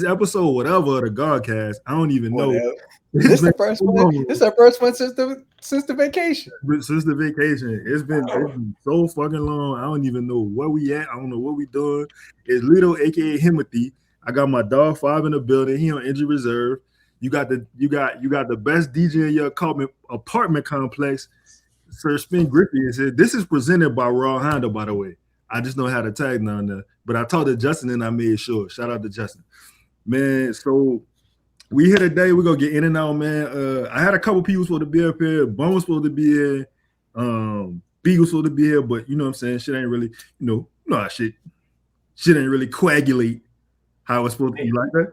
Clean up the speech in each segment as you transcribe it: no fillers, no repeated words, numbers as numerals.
episode, whatever, of the Godcast. I don't even know. Whatever. It's This been the first so one. long This is our first one since the vacation. since the vacation. It's been so fucking long. I don't even know where we at. I don't know what we doing. It's Lito, aka Himothy. I got my dog 5 in the building. He on injury reserve. You got the best DJ in your apartment complex, Sir Spin Griffey. And said this is presented by Raw Honda, by the way. I just know how to tag down there. But I talked to Justin and I made sure. Shout out to Justin. Man, so we here today. We're gonna get in and out, man. I had a couple people supposed to be up here. Bum was supposed to be here. B was supposed to be here, but you know what I'm saying? Shit ain't really, how shit ain't really coagulate how it's supposed to be like that.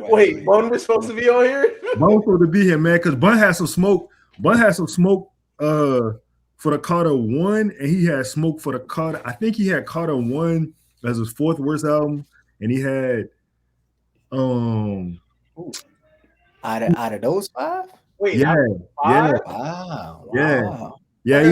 Wait, Bun was supposed to be on here? Bun was supposed to be here, man, because Bun had some smoke. Bun had some smoke for the Carter 1, and he had smoke for the Carter. I think he had Carter 1 as his 4th worst album, and he had out of those 5? Wait, yeah. Wow. Yeah,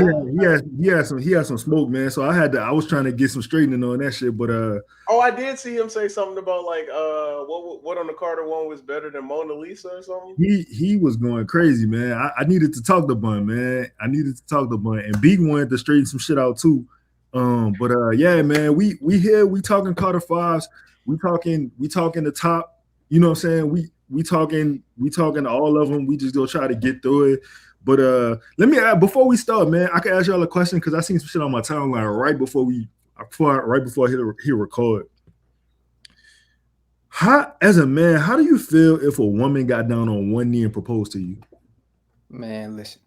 he had some smoke, man. So I was trying to get some straightening on that shit, but I did see him say something about like what on the Carter 1 was better than Mona Lisa or something. He was going crazy, man. I needed to talk to Bun, man. And B wanted to straighten some shit out too. Yeah, man, we here, we talking Carter 5s, we talking the top, you know what I'm saying? We talking all of them. We just go try to get through it. But let me ask, before we start, man, I can ask y'all a question because I seen some shit on my timeline right before I hit record. As a man, how do you feel if a woman got down on one knee and proposed to you? Man, listen.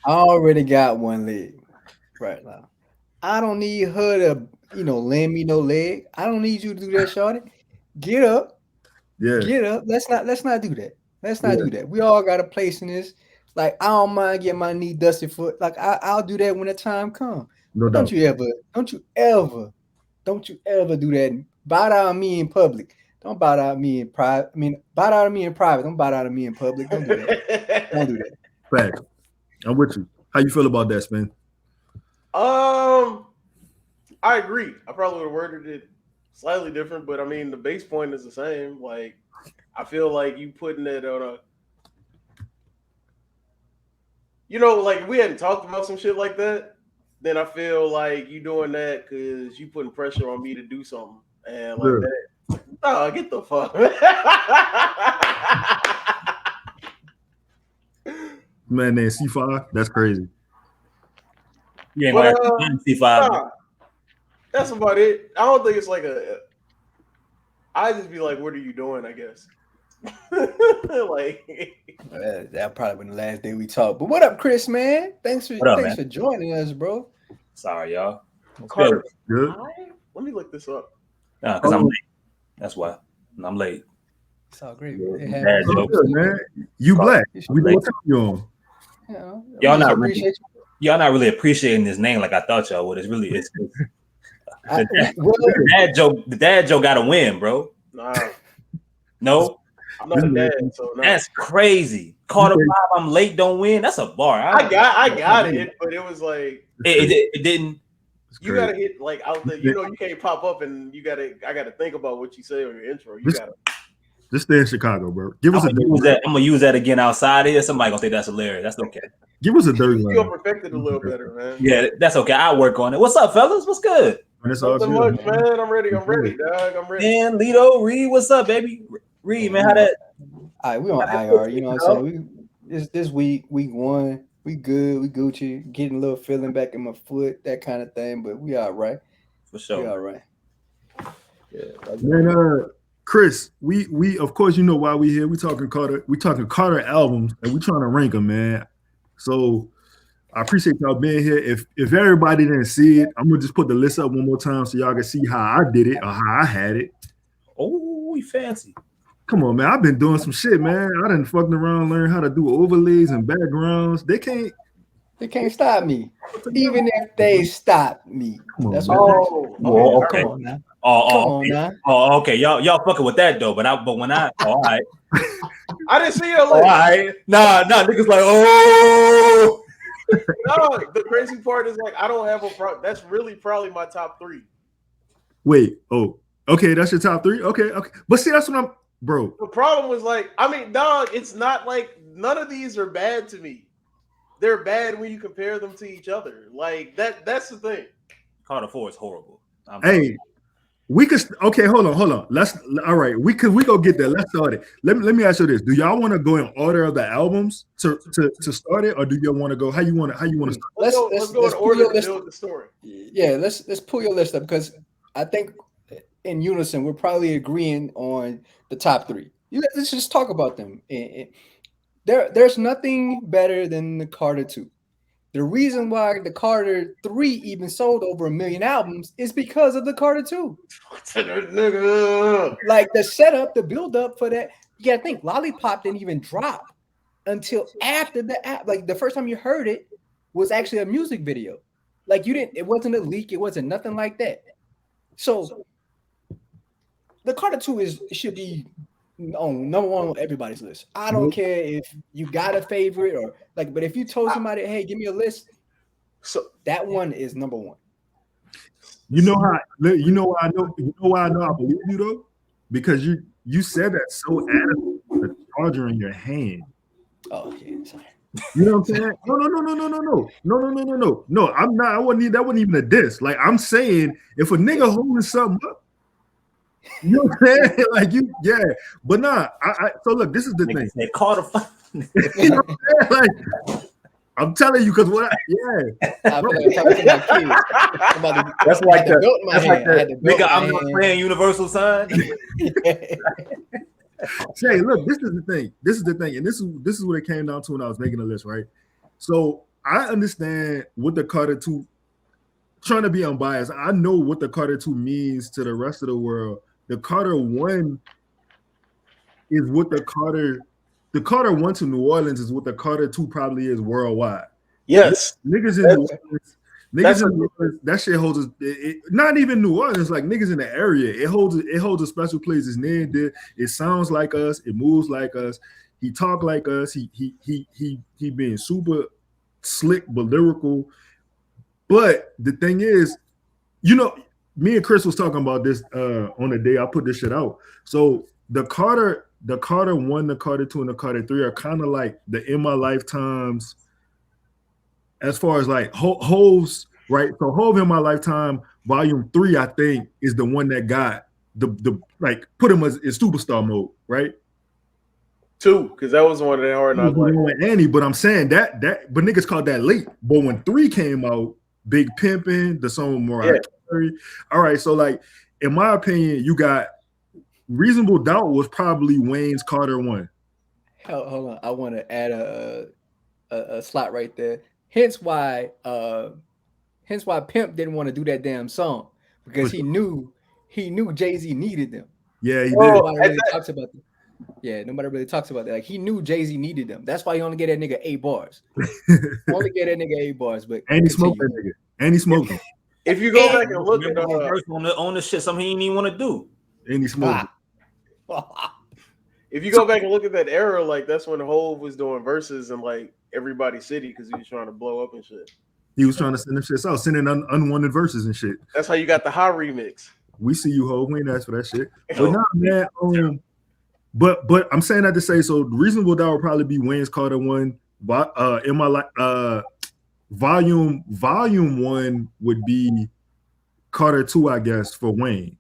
I already got one leg right now. I don't need her to, lend me no leg. I don't need you to do that, shorty. Get up. Yeah. Get up. Let's not do that. Let's not do that. We all got a place in this. Like, I don't mind getting my knee dusted for. Like, I'll do that when the time comes. No doubt. Don't you ever do that. Bow down on me in public. Don't bow down on me in private. I mean, bow down on me in private. Don't bow down on me in public. Don't do that. Don't do that. Fact. I'm with you. How you feel about that, Spin? I agree. I probably would have worded it slightly different, but I mean the base point is the same. Like, I feel like you putting it on a, like we hadn't talked about some shit like that. Then I feel like you doing that because you putting pressure on me to do something, and like that. Oh, get the fuck. Man named C5, that's crazy. Yeah, C5. That's about it. I don't think it's like I just be like, what are you doing? I guess. Like that probably been the last day we talked. But what up, Chris? Man, thanks for joining us, bro. Sorry, y'all. Carter, good. Let me look this up. Because I'm late. That's why I'm late. It's all great. Bad jokes, man. You black. We know what time you on. Y'all not really appreciating this name like I thought y'all would. The dad joke got to win, bro. Nah. No. I'm not a dad, so no. That's crazy. Carter 5, I'm late, don't win. That's a bar. I got it, but it was like it didn't. You gotta hit like out there. You can't pop up and I gotta think about what you say on your intro. You gotta just stay in Chicago, bro. Give us I'm gonna use that again outside here. Somebody gonna think that's hilarious. That's okay. Give us a dirty line. You'll perfect it a little better, man. Yeah, that's okay. I'll work on it. What's up, fellas? What's good? Nothing much, man. I'm ready, dog. I'm ready. Man, Lito, Reed, what's up, baby? Reed, man, how that? All right, we on IR. You know what I'm saying? This week 1, we good, we Gucci, getting a little feeling back in my foot, that kind of thing. But we all right. For sure. We all right. Yeah. Man, Chris, we of course you know why we here. We talking Carter albums, and we trying to rank them, man. So I appreciate y'all being here. If everybody didn't see it, I'm gonna just put the list up one more time so y'all can see how I did it or how I had it. Oh, we fancy. Come on, man. I've been doing some shit, man. I done fucking around, learn how to do overlays and backgrounds. They can't stop me. Even if they stop me. That's okay. Come on now. Oh, okay. Y'all fucking with that though, but when I all right. I didn't see your list. All right. Nah, niggas like, oh. No, the crazy part is like I don't have that's really probably my top 3. Wait, Okay, that's your top 3. Okay. But see, that's what I'm, bro. The problem was like, I mean, dog, it's not like none of these are bad to me. They're bad when you compare them to each other. Like that's the thing. Carter 4 is horrible. Hey, we could. Okay, hold on. All right. We go get there. Let's start it. Let me ask you this: do y'all want to go in order of the albums to start it, or do y'all want to go? How you want to start? Let's go in order to build the story. Yeah, let's pull your list up because I think in unison we're probably agreeing on the top 3. Let's just talk about them. There's nothing better than the Carter 2. The reason why the Carter 3 even sold over 1 million albums is because of the Carter 2. Like the setup, the build up for that. Yeah, I think Lollipop didn't even drop until after the app. Like the first time you heard it was actually a music video. Like it wasn't a leak, it wasn't nothing like that. So the Carter 2 should be on number 1 on everybody's list. I don't care if you got a favorite or like, but if you told somebody, hey, give me a list, so that one is number 1. You know why I know I believe you though? Because you said that so adamant with the charger in your hand. Oh, okay, sorry. You know what I'm saying? No. I'm not. That wasn't even a diss. Like I'm saying, if a nigga holding something up, you know what I'm saying? Like yeah. But nah, so look, this is the thing. They caught a you know what I'm saying? Like, I'm telling you, because I feel like talking to my kids. That's like the nigga, I'm not playing Universal sign. Shay, look, this is the thing, and this is what it came down to when I was making the list, right? So I understand what the Carter 2, trying to be unbiased, I know what the Carter 2 means to the rest of the world. The Carter 1 is what the Carter 1 to New Orleans is what the Carter 2 probably is worldwide. Yes. Niggas in New Orleans, that shit holds not even New Orleans, like niggas in the area. It holds a special place. It's near there. It sounds like us, it moves like us, he talk like us, he being super slick but lyrical. But the thing is, you know, me and Chris was talking about this on the day I put this shit out. So the Carter 1, the Carter 2, and the Carter 3 are kind of like the In My Lifetimes as far as like Hov's, right? So Hov In My Lifetime Volume 3, I think, is the one that got the like put him as in superstar mode, right? 2, because that was one of the hard knocks. Like Annie, but I'm saying that but niggas called that late. But when 3 came out, Big Pimpin', the song with Mariah Carey. All right, so like in my opinion, you got Reasonable Doubt was probably Wayne's Carter 1. Hold on, I want to add a slot right there. Hence why Pimp didn't want to do that damn song because he knew Jay-Z needed them. Yeah, he did. Nobody really talks about them. Yeah, nobody really talks about that. Like he knew Jay-Z needed them. That's why he only gave that nigga 8 bars. Only gave that nigga 8 bars, but and he smoked that nigga. And he smoked him. If you go back and look at on the shit, something he didn't even want to do. And he smoked. If you go back and look at that era, like that's when Hov was doing verses in like everybody's city because he was trying to blow up and shit. He was trying to send them shit out, sending unwanted verses and shit. That's how you got the high remix. We see you, Hov. We ain't asked for that shit. But nah, man. But I'm saying that to say, so Reasonable Doubt would probably be Wayne's Carter 1. In my life, volume 1 would be Carter 2, I guess, for Wayne,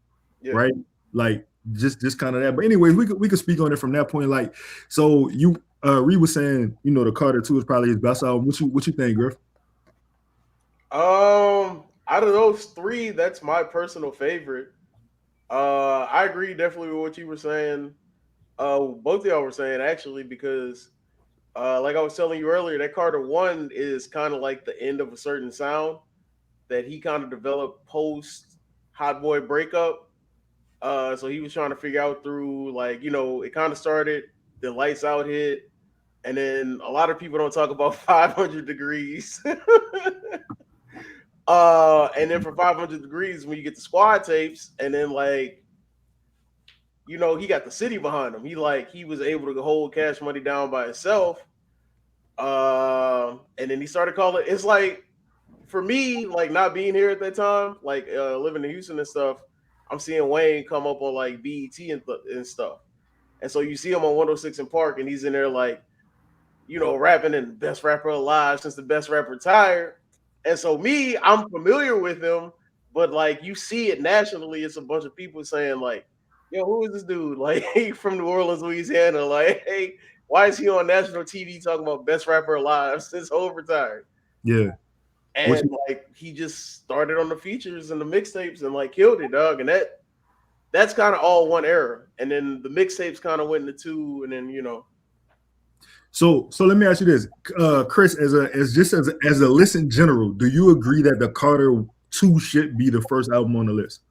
right? Like just kind of that. But anyways, we could speak on it from that point. Like, so you Reed was saying, you know, the Carter 2 is probably his best album. What you think, Griff? Out of those 3, that's my personal favorite. I agree definitely with what you were saying. Both of y'all were saying actually, because like I was telling you earlier, that Carter 1 is kind of like the end of a certain sound that he kind of developed post Hot Boy breakup. So he was trying to figure out through, like, you know, it kind of started, the Lights Out hit, and then a lot of people don't talk about 500 Degrees. And then for 500 Degrees, when you get the Squad tapes, and then like, you know, he got the city behind him. He was able to hold Cash Money down by himself. And then he started calling. It's like, for me, like not being here at that time, like living in Houston and stuff, I'm seeing Wayne come up on like BET and stuff. And so you see him on 106 in Park, and he's in there like, rapping and best rapper alive since the best rapper retired. And so I'm familiar with him, but like you see it nationally, it's a bunch of people saying like, yo, who is this dude? Like from New Orleans, Louisiana. Like, hey, why is he on national TV talking about best rapper alive since Hov retired? Yeah. And like he just started on the features and the mixtapes and like killed it, dog. And that's kind of all one era. And then the mixtapes kind of went into two, and then So let me ask you this, Chris, as a list in general, do you agree that the Carter 2 should be the first album on the list?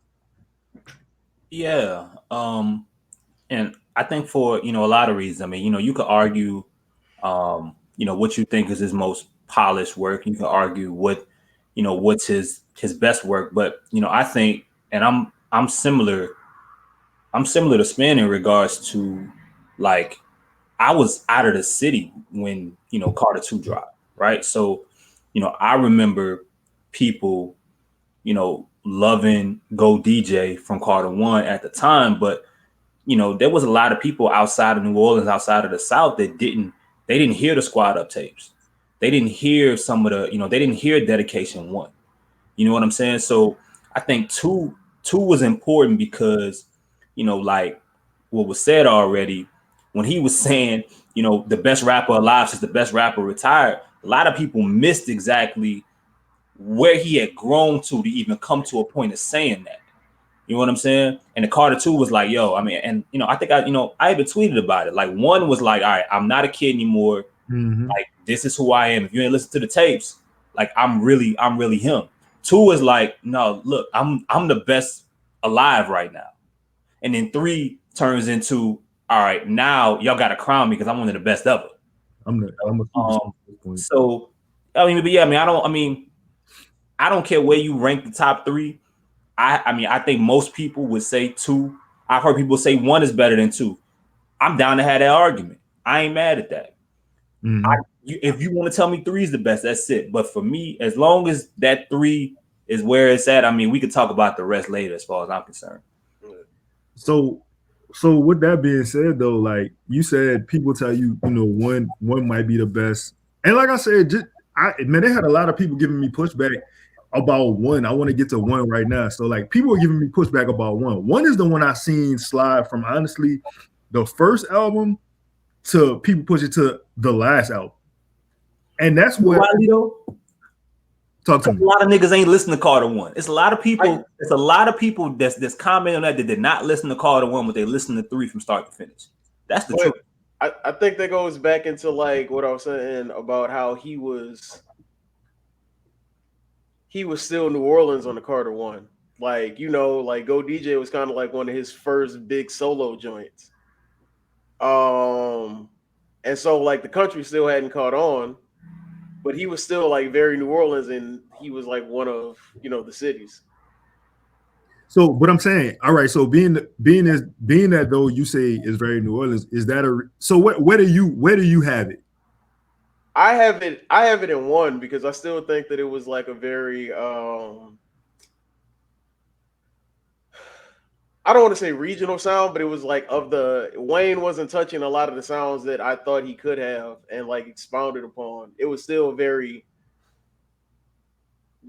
Yeah. And I think for a lot of reasons. I mean, you could argue what you think is his most polished work. You can argue what's his best work. But I think, and I'm similar to Spin in regards to like, I was out of the city when Carter 2 dropped, right? So I remember people loving Go DJ from Carter 1 at the time, but there was a lot of people outside of New Orleans, outside of the South, that didn't hear the Squad Up tapes. They didn't hear some of the, they didn't hear Dedication 1. You know what I'm saying? So I think two was important because, like what was said already, when he was saying, the best rapper alive since the best rapper retired, a lot of people missed exactly where he had grown to even come to a point of saying that. You know what I'm saying? And the Carter 2 was like, yo, I mean, and I think I even tweeted about it. Like 1 was like, all right, I'm not a kid anymore. Mm-hmm. Like, this is who I am. If you ain't listen to the tapes, like I'm really him. 2 is like, no, look, I'm the best alive right now. And then 3 turns into, all right, now y'all got to crown me because I'm one of the best ever. So I mean, but yeah, I don't care where you rank the top 3. I think most people would say 2. I've heard people say 1 is better than 2. I'm down to have that argument. I ain't mad at that. Mm-hmm. If you want to tell me 3 is the best, that's it. But for me, as long as that 3 is where it's at, we could talk about the rest later as far as I'm concerned. So with that being said, though, like you said, people tell you, one might be the best. And like I said, they had a lot of people giving me pushback about 1. I want to get to 1 right now. So like people are giving me pushback about 1. 1 is the one I seen slide from honestly the first album to people push it to the last album. And that's what talk to me. A lot of niggas ain't listening to Carter 1. It's a lot of people. It's a lot of people that's commenting on that did not listen to Carter 1, but they listen to 3 from start to finish. That's the truth. I think that goes back into like what I was saying about how he was still New Orleans on the Carter 1. Like, like Go DJ was kind of like one of his first big solo joints. And so like the country still hadn't caught on, but he was still like very New Orleans, and he was like one of the cities. So, but I'm saying, all right. So being that though you say is very New Orleans, is that so? Where do you have it? I have it in 1 because I still think that it was like a very I don't want to say regional sound, but it was like Wayne wasn't touching a lot of the sounds that I thought he could have and like expounded upon. It was still very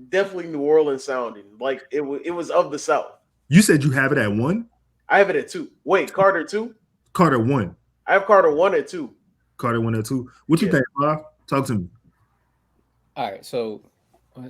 definitely New Orleans sounding. Like it was of the South. You said you have it at 1? I have it at 2. Wait, Carter 2? Carter 1. I have Carter 1 at 2. Carter 1 at 2. What you think, Bob? Talk to me. All right, so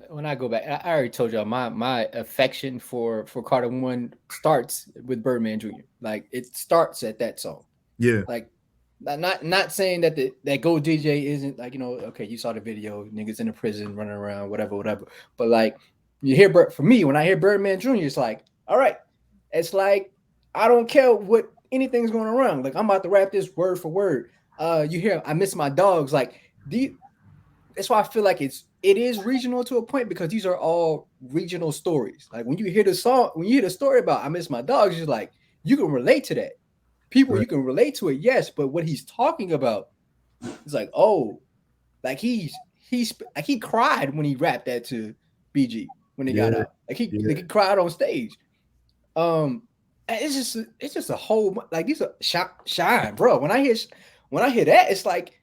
when I go back, I already told y'all my affection for Carter 1 starts with Birdman Jr. Like it starts at that song. Yeah. Like not saying that that Go DJ isn't like, okay, you saw the video, niggas in the prison running around, whatever. But like you hear for me, when I hear Birdman Jr., it's like, all right, it's like I don't care what anything's going around. Like I'm about to rap this word for word. You hear I miss my dogs. Like that's why I feel like it is regional to a point because these are all regional stories. Like when you hear the story about I miss my dogs, you're like, you can relate to that. People, right. You can relate to it, yes, but what he's talking about is like, oh, like he cried when he rapped that to BG when he got out. Like he cried on stage. It's just a whole like these are shine, bro. When I hear that, it's like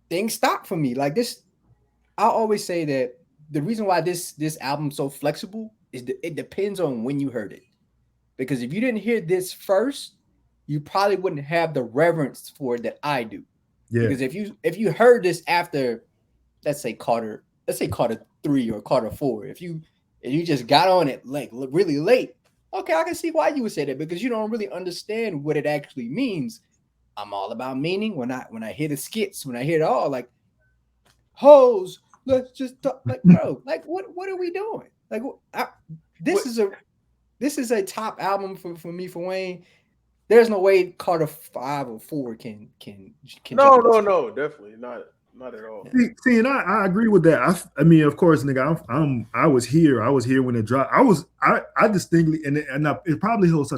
things stop for me. Like this, I always say that the reason why this album's so flexible is it depends on when you heard it. Because if you didn't hear this first, you probably wouldn't have the reverence for it that I do. Yeah. Because if you heard this after, let's say Carter 3 or Carter 4, if you just got on it like really late, okay, I can see why you would say that, because you don't really understand what it actually means. I'm all about meaning. When I hear the skits, when I hear it all, like hoes, let's just talk, like bro, like what are we doing? Like this is a top album for me, for Wayne. There's no way Carter 5 or 4 can No, definitely not at all. See, and I agree with that. I mean, of course, nigga, I was here when it dropped. I distinctly it probably holds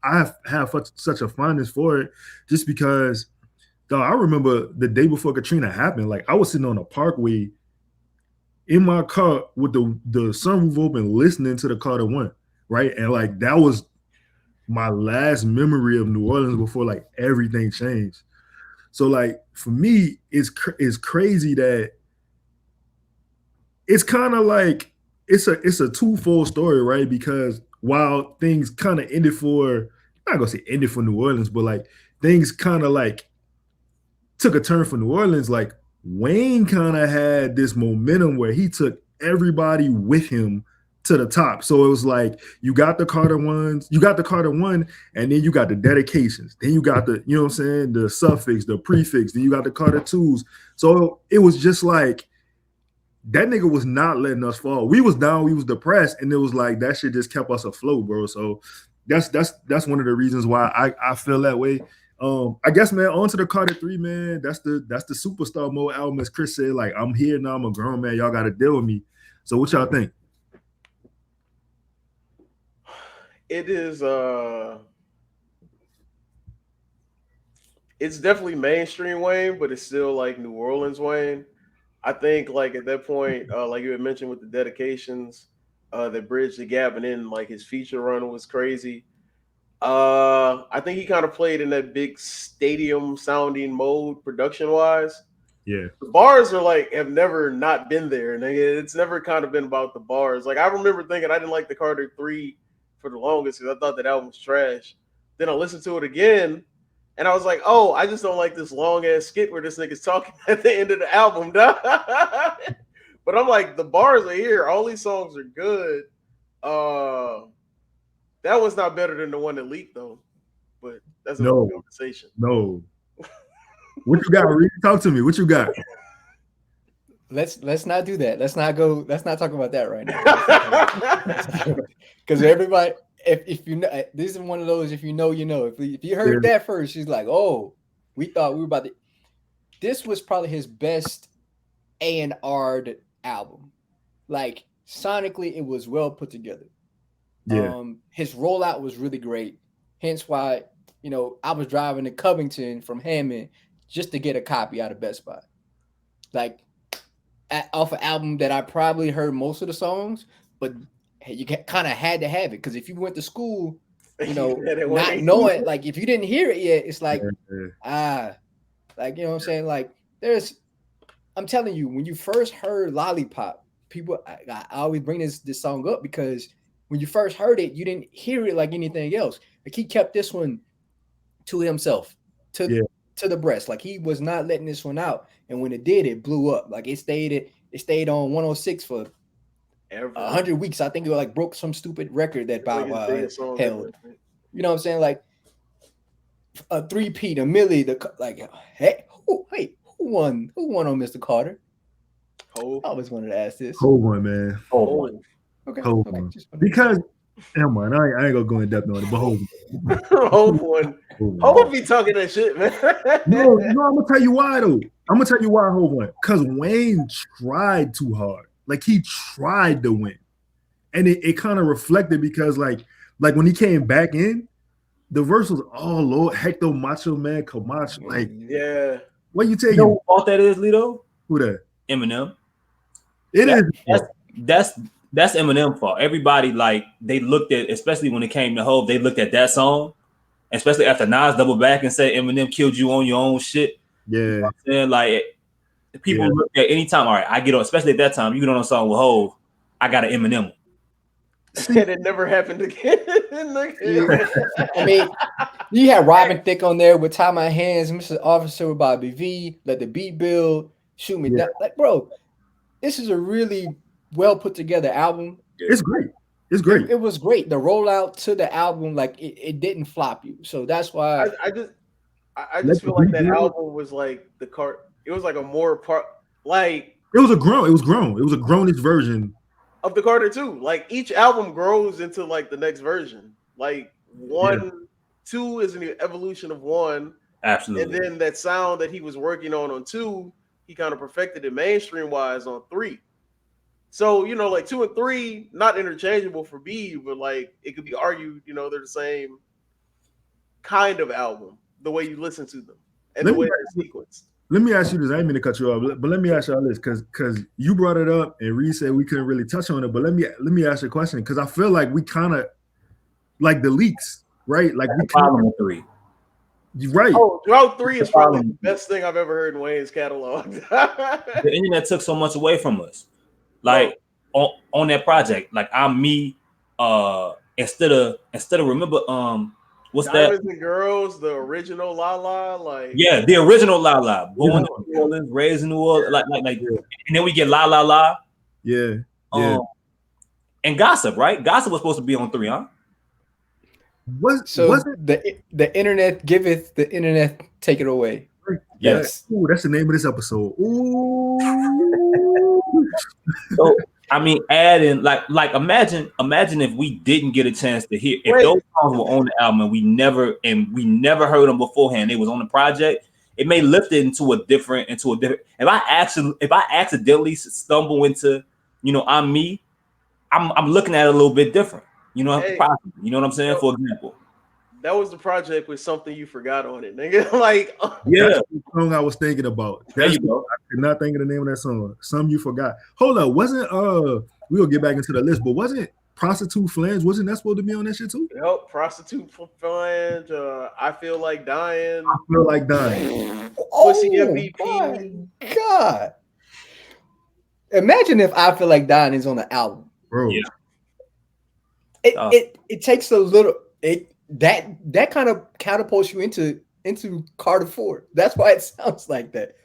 I have such a fondness for it, just because, dog, I remember the day before Katrina happened. Like, I was sitting on a parkway in my car with the sunroof open, listening to the Carter 1, right? And like that was my last memory of New Orleans before like everything changed. So like for me, it's crazy that it's kind of like it's a twofold story, right? Because while things kind of ended I'm not gonna say ended for New Orleans, but like things kind of like took a turn for New Orleans, like Wayne kind of had this momentum where he took everybody with him to the top. So it was like you got the Carter 1, and then you got the dedications. Then you got the, you know what I'm saying, the suffix, the prefix. Then you got the Carter 2s. So it was just like that nigga was not letting us fall. We was down, we was depressed, and it was like that shit just kept us afloat, bro. So that's one of the reasons why I feel that way. I guess, man, on to the Carter 3, man. That's the superstar mode album, as Chris said. Like, I'm here now, I'm a grown man. Y'all got to deal with me. So what y'all think? It is it's definitely mainstream Wayne, but it's still like New Orleans Wayne. I think like at that point, like you had mentioned with the dedications, that bridged the gap, and then like his feature run was crazy. I think he kind of played in that big stadium sounding mode production wise. Yeah, the bars are like have never not been there, and it's never kind of been about the bars. Like I remember thinking I didn't like the Carter 3 for the longest because I thought that album was trash. Then I listened to it again, and I was like, oh, I just don't like this long ass skit where this nigga's talking at the end of the album. But I'm like, the bars are here. All these songs are good. That was not better than the one that leaked though. But that's another conversation. No. What you got, Reed? Talk to me. What you got? Let's not do that. Let's not talk about that right now. Because everybody, if you know, this is one of those. If you know, you know. If you heard that first, she's like, "Oh, we thought we were about to." This was probably his best A&R'd album. Like sonically, it was well put together. Yeah. His rollout was really great. Hence why, you know, I was driving to Covington from Hammond just to get a copy out of Best Buy. Like off an album that I probably heard most of the songs, but you kind of had to have it, because if you went to school, you know, not knowing, like if you didn't hear it yet, it's like like, you know what I'm saying? Like I'm telling you, when you first heard Lollipop, people, I always bring this song up because when you first heard it, you didn't hear it like anything else. Like he kept this one to himself, to the breast. Like he was not letting this one out, and when it did, it blew up. Like it stayed on 106 for 100 weeks. I think it like broke some stupid record that Bob held. You know what I'm saying? Like a 3-peat, a Millie. Hey, who won on Mr. Carter? I always wanted to ask this. Hold one, man. Hold one. Okay. Because never mind, I ain't gonna go in depth on it, but hold one. Hold be talking that shit, man. no, I'm gonna tell you why though. I'm gonna tell you why, hold one. Because Wayne tried too hard. Like he tried to win. And it kind of reflected, because like when he came back in, the verse was all Lord Hector Macho Man Camacho. Like, yeah. What you taking? You know who fault that is, Lito? Who that? Eminem. It is. That's that's Eminem fault. Everybody like they looked at, especially when it came to Hov, they looked at that song, especially after Nas double back and said Eminem killed you on your own shit. Yeah, You know what I'm saying? Like people Yeah. look at anytime. All right, I get on, especially at that time. You get on a song with Hov, I got an Eminem. And it never happened again. I mean, you had Robin Thicke on there with Tie My Hands, Mr. Officer with Bobby V, Let the Beat Build, Shoot Me Yeah. Down. Like, bro, this is a really well put together album. it's great. It's great. It was great. The rollout to the album, like it didn't flop you. So that's why I just feel like that album was like the cart. It was like a more part like It was grown. It was a grownish version. of the Carter 2. Like each album grows into like the next version. Like 2 is an evolution of 1. Absolutely. And then that sound that he was working on 2, he kind of perfected it mainstream wise on 3. So, you know, like 2 and 3, not interchangeable for B, but like it could be argued, you know, they're the same kind of album, the way you listen to them and the way they're sequenced. Let me ask you this. I didn't mean to cut you off, but let me ask y'all this, because you brought it up and Reed said we couldn't really touch on it. But let me ask you a question, because I feel like we kind of like the leaks, right? Like we problem with 3. Right. Oh, Drought 3 is probably the best thing I've ever heard in Wayne's catalog. The internet took so much away from us. Like on that project, like I'm me. Instead of remember what's Diamonds that? and Girls, the original La La, like Yeah, the original La La, born in New Orleans, raised in New Orleans, like, and then we get La La La. Yeah. And Gossip, right? Gossip was supposed to be on 3, huh? The internet giveth, the internet take it away. Yes. Ooh, that's the name of this episode. Ooh. So I mean, adding like imagine if we didn't get a chance to hear if those songs were on the album and we never heard them beforehand. They was on the project. It may lift it into a different. If I accidentally stumble into, you know, I'm me, I'm looking at it a little bit different. You know, you know what I'm saying? For example, that was the project with Something You Forgot on it, nigga. Like, yeah, that's the song I was thinking about. I could not think of the name of that song. Some You Forgot. Hold up, wasn't we'll get back into the list, but wasn't Prostitute Flange? Wasn't that supposed to be on that shit too? Yep, Prostitute Flange. I Feel Like Dying. I Feel Like Dying. Pussy MVP. God, imagine if I Feel Like Dying is on the album, bro. Yeah. It takes a little that kind of catapults you into Carter 4. That's why it sounds like that.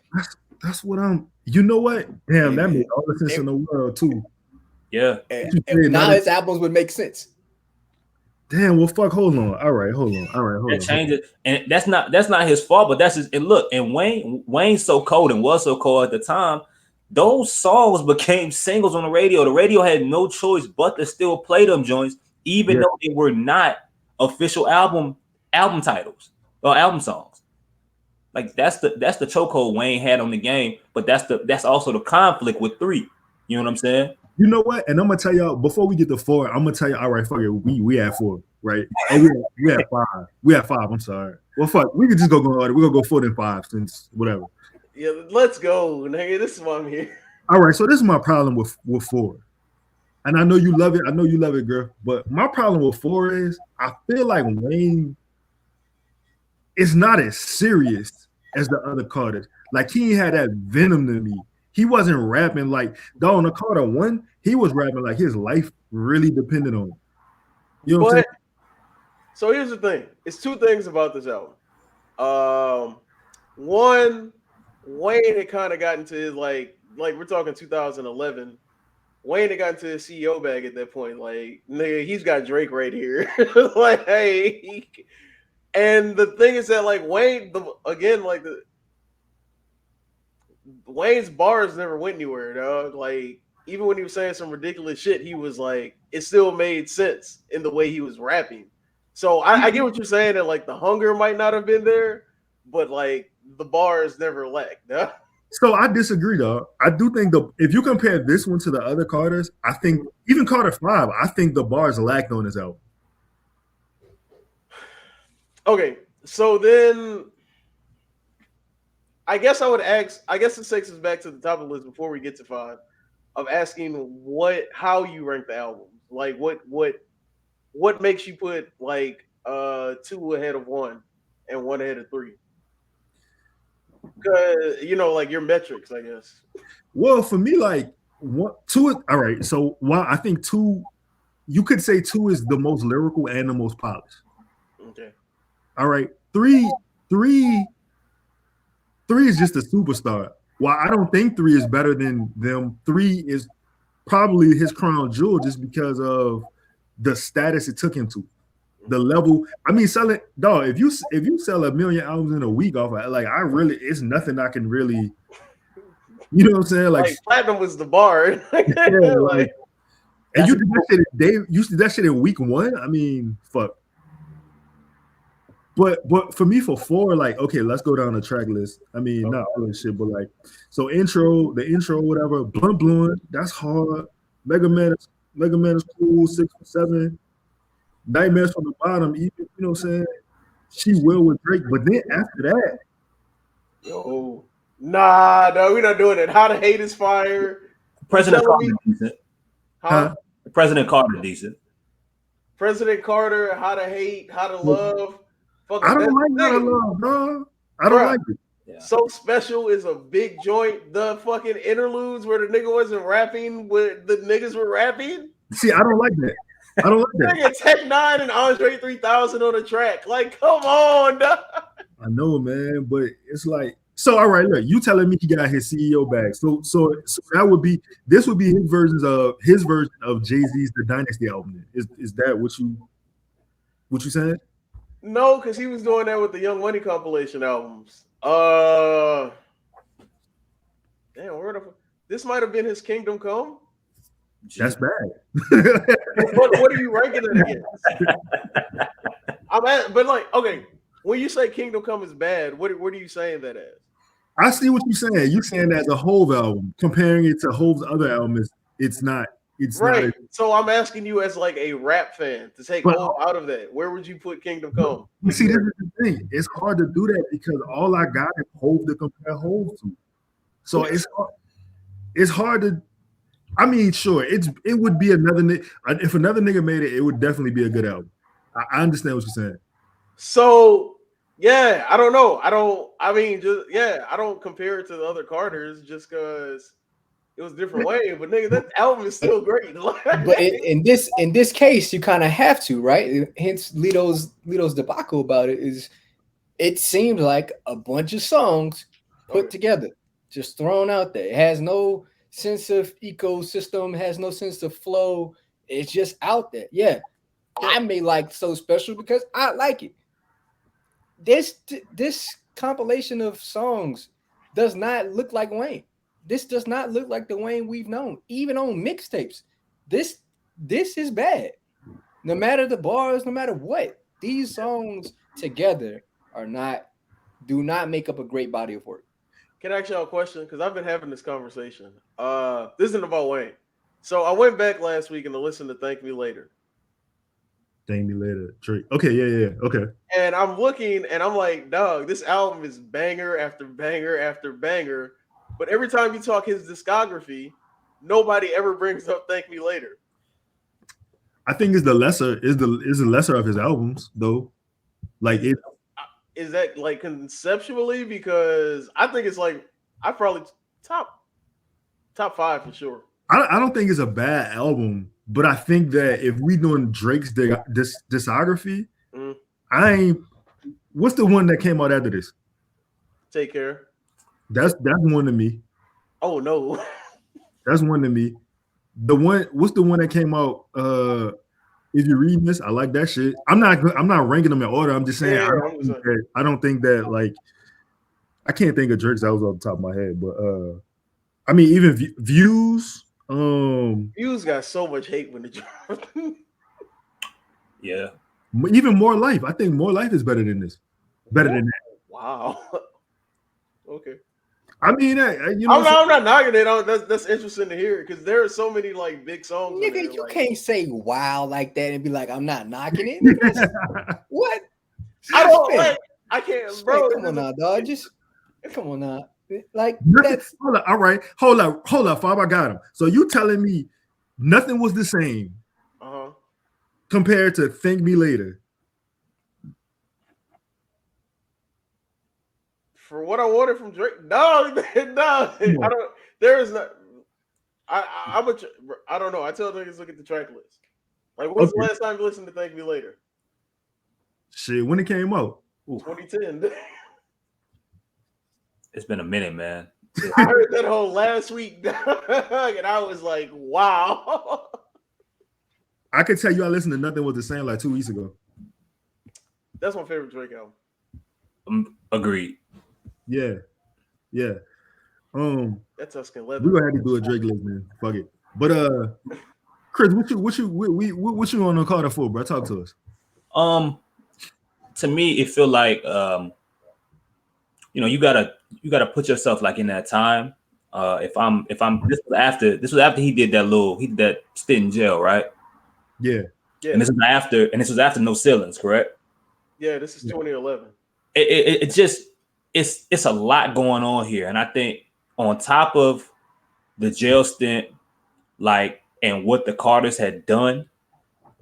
That's what I'm. You know what? Damn, that makes all the sense in the world too. Yeah. Now his albums would make sense. Damn. Well, fuck. Hold on. All right. Hold on. That changes, and that's not his fault. But that's his. And look, and Wayne's so cold and was so cold at the time. Those songs became singles on the radio. The radio had no choice but to still play them joints, even though they were not official album titles or album songs. Like that's the chokehold Wayne had on the game, but that's also the conflict with 3. You know what I'm saying? You know what? And I'm gonna tell y'all before we get to 4, I'm gonna tell you. All right, fuck it. We had 4, right? Oh, we had 5. We had 5. I'm sorry. Well, fuck. We could just go order. We're gonna go 4 then 5 since whatever. Yeah, let's go, nigga. This is why I'm here. All right, so this is my problem with 4. And I know you love it. I know you love it, girl. But my problem with 4 is I feel like Wayne is not as serious as the other Carters. Like he had that venom to me. He wasn't rapping like on the Carter 1, he was rapping like his life really depended on it. You know what I'm saying? So here's the thing. It's 2 things about this album. One, Wayne had kind of gotten to his like we're talking 2011. Wayne had gotten to his CEO bag at that point. Like, nigga, he's got Drake right here. Like, hey. And the thing is that like Wayne's bars never went anywhere, dog. Like, even when he was saying some ridiculous shit, he was like, it still made sense in the way he was rapping. So I get what you're saying, that like the hunger might not have been there, but like the bars never lacked. Dog. So I disagree, though. I do think if you compare this one to the other Carters, I think even Carter 5, I think the bars lacked on his album. Okay, so then I guess I would ask. I guess this takes us back to the top of the list before we get to 5. of asking how you rank the albums. Like what makes you put like 2 ahead of 1 and 1 ahead of 3? Because like your metrics, I guess. Well, for me, like 2. All right. So while I think 2, you could say 2 is the most lyrical and the most polished. Okay. All right. 3 is just a superstar. While I don't think 3 is better than them, 3 is probably his crown jewel just because of the status it took him to. The level, I mean, selling dog. If you sell 1 million albums in a week off, like it's nothing I can really, you know what I'm saying? Like platinum was the bar. Yeah, like, and you did that shit in week 1. I mean, fuck. But for me, for 4, like, okay, let's go down the track list. I mean, not all this shit, but like, so the intro, whatever. Blunt Blowin', that's hard. Mega Man is cool. 6 or 7. Nightmares from the Bottom, even, you know what I'm saying? She Will with Drake, but then after that, nah, no, we're not doing it. How to Hate is fire. President Carter decent. Huh? President Carter decent. President Carter, How to Hate, How to Love. I don't like How to Love, bro. I don't like it. Yeah. So Special is a big joint. The fucking interludes where the nigga wasn't rapping, where the niggas were rapping. See, I don't like that. I don't like that. Tech 9 and Andre 3000 on the track. Like, come on, dog. I know, man, but it's like, so all right, look, you telling me he got his CEO bag. So that would be his version of Jay-Z's The Dynasty album. Is that what you saying? No, because he was doing that with the Young Money compilation albums. Damn, this might have been his Kingdom Come. That's bad. what are you ranking it against? But like, okay, when you say Kingdom Come is bad, what are you saying that as? I see what you're saying. You're saying that as a Hove album, comparing it to Hove's other album, it's not. It's right. Not So I'm asking you as like a rap fan to take Hove out of that. Where would you put Kingdom Come? You see, this is the thing. It's hard to do that because all I got is Hove to compare Hove to. So it's hard to. I mean, sure, it would be if another nigga made it, it would definitely be a good album. I understand what you're saying. So yeah, I don't know. I don't compare it to the other Carters just because it was a different way. But nigga, that album is still great. But in this case, you kind of have to, right? Hence Lito's debacle about it is it seems like a bunch of songs put together, just thrown out there. It has no sense of ecosystem, has no sense of flow. It's just out there. Yeah, I may like So Special because I like it. This compilation of songs does not look like Wayne. This does not look like the Wayne we've known, even on mixtapes. This is bad. No matter the bars, no matter what, these songs together do not make up a great body of work. Can I ask y'all a question? Because I've been having this conversation. This isn't about Wayne. So I went back last week and listened to Thank Me Later. Thank Me Later. Drake. Okay, yeah. Okay. And I'm looking and I'm like, dog, this album is banger after banger after banger. But every time you talk his discography, nobody ever brings up Thank Me Later. I think it's the lesser of his albums, though. Like it. Is that like conceptually? Because I think it's like I probably top 5 for sure. I don't think it's a bad album, but I think that if we doing Drake's discography, what's the one that came out after this? Take Care. That's one to me. Oh no. That's one to me. What's the one that came out? If you're reading this, I like that shit. I'm not ranking them in order. I'm just saying I don't think that like I can't think of Drake's that was off the top of my head, but I mean even Views. Views got so much hate when it dropped. Yeah. Even More Life. I think More Life is better than this. Better than that. Wow. Okay. I mean, I'm not knocking it. That's interesting to hear because there are so many like big songs. Nigga, you can't say wow like that and be like, I'm not knocking it. What? I don't. I can't, bro. Come on now, dog. Come on now. Like Nothing, that's hold up, all right. Hold up, Fob. I got him. So you telling me nothing was the same compared to Thank Me Later? For what I wanted from Drake, no, no, I don't. There is not. I don't know. I tell niggas look at the track list. Like, when's the last time you listened to Thank Me Later? Shit, when it came out, 2010. It's been a minute, man. I heard that whole last week, and I was like, wow. I could tell you I listened to Nothing Was the Same like 2 weeks ago. That's my favorite Drake album. Agreed. Yeah. That's Tuscan Leather. We're gonna have to do a Drake list, man. Fuck it. But Chris, what you on the Carter for, bro? Talk to us. To me, it feel like you gotta put yourself like in that time. This was after he did that stint in jail, right? Yeah. And this was after No Ceilings, correct? Yeah, this is 2011. It's a lot going on here, and I think on top of the jail stint, like, and what the Carters had done,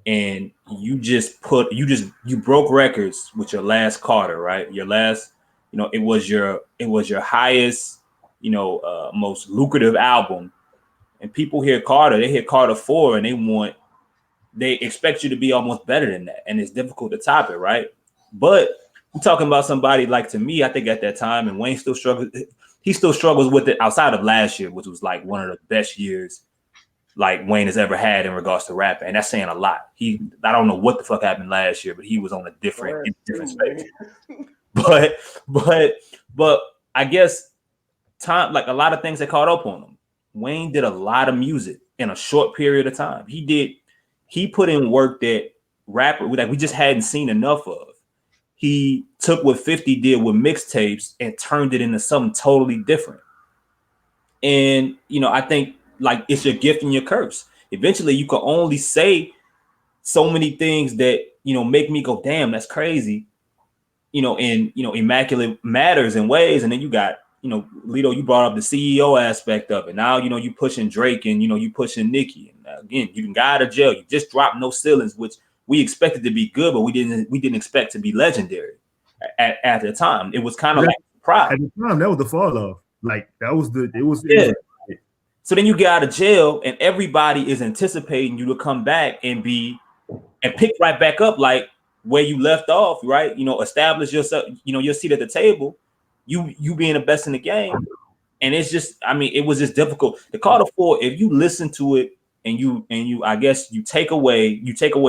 and you broke records with your last Carter, right? Your last, it was your highest, most lucrative album, and people hear Carter, they hear Carter 4, and they expect you to be almost better than that, and it's difficult to top it, right? But we're talking about somebody like, to me, I think at that time, and Wayne still struggles. He still struggles with it outside of last year, which was like one of the best years like Wayne has ever had in regards to rapping, and that's saying a lot. I don't know what the fuck happened last year, but he was on a different space. But I guess time, like a lot of things that caught up on him. Wayne did a lot of music in a short period of time. He put in work that we just hadn't seen enough of. He took what 50 did with mixtapes and turned it into something totally different. And, I think like it's your gift and your curse. Eventually you can only say so many things that, make me go, damn, that's crazy, in, immaculate matters and ways. And then you got, Lito, you brought up the CEO aspect of it. Now, you pushing Drake and, you pushing Nicki. And again, you got out of jail. You just dropped No Ceilings, which we expected to be good, but we didn't expect to be legendary at the time. It was kind of like pride. At the time, that was the fall off. Like that was So then you get out of jail, and everybody is anticipating you to come back and pick right back up, like where you left off, right? Establish yourself, your seat at the table. You being the best in the game, and it's just, it was just difficult. The Carter 4, if you listen to it. And you, I guess you take away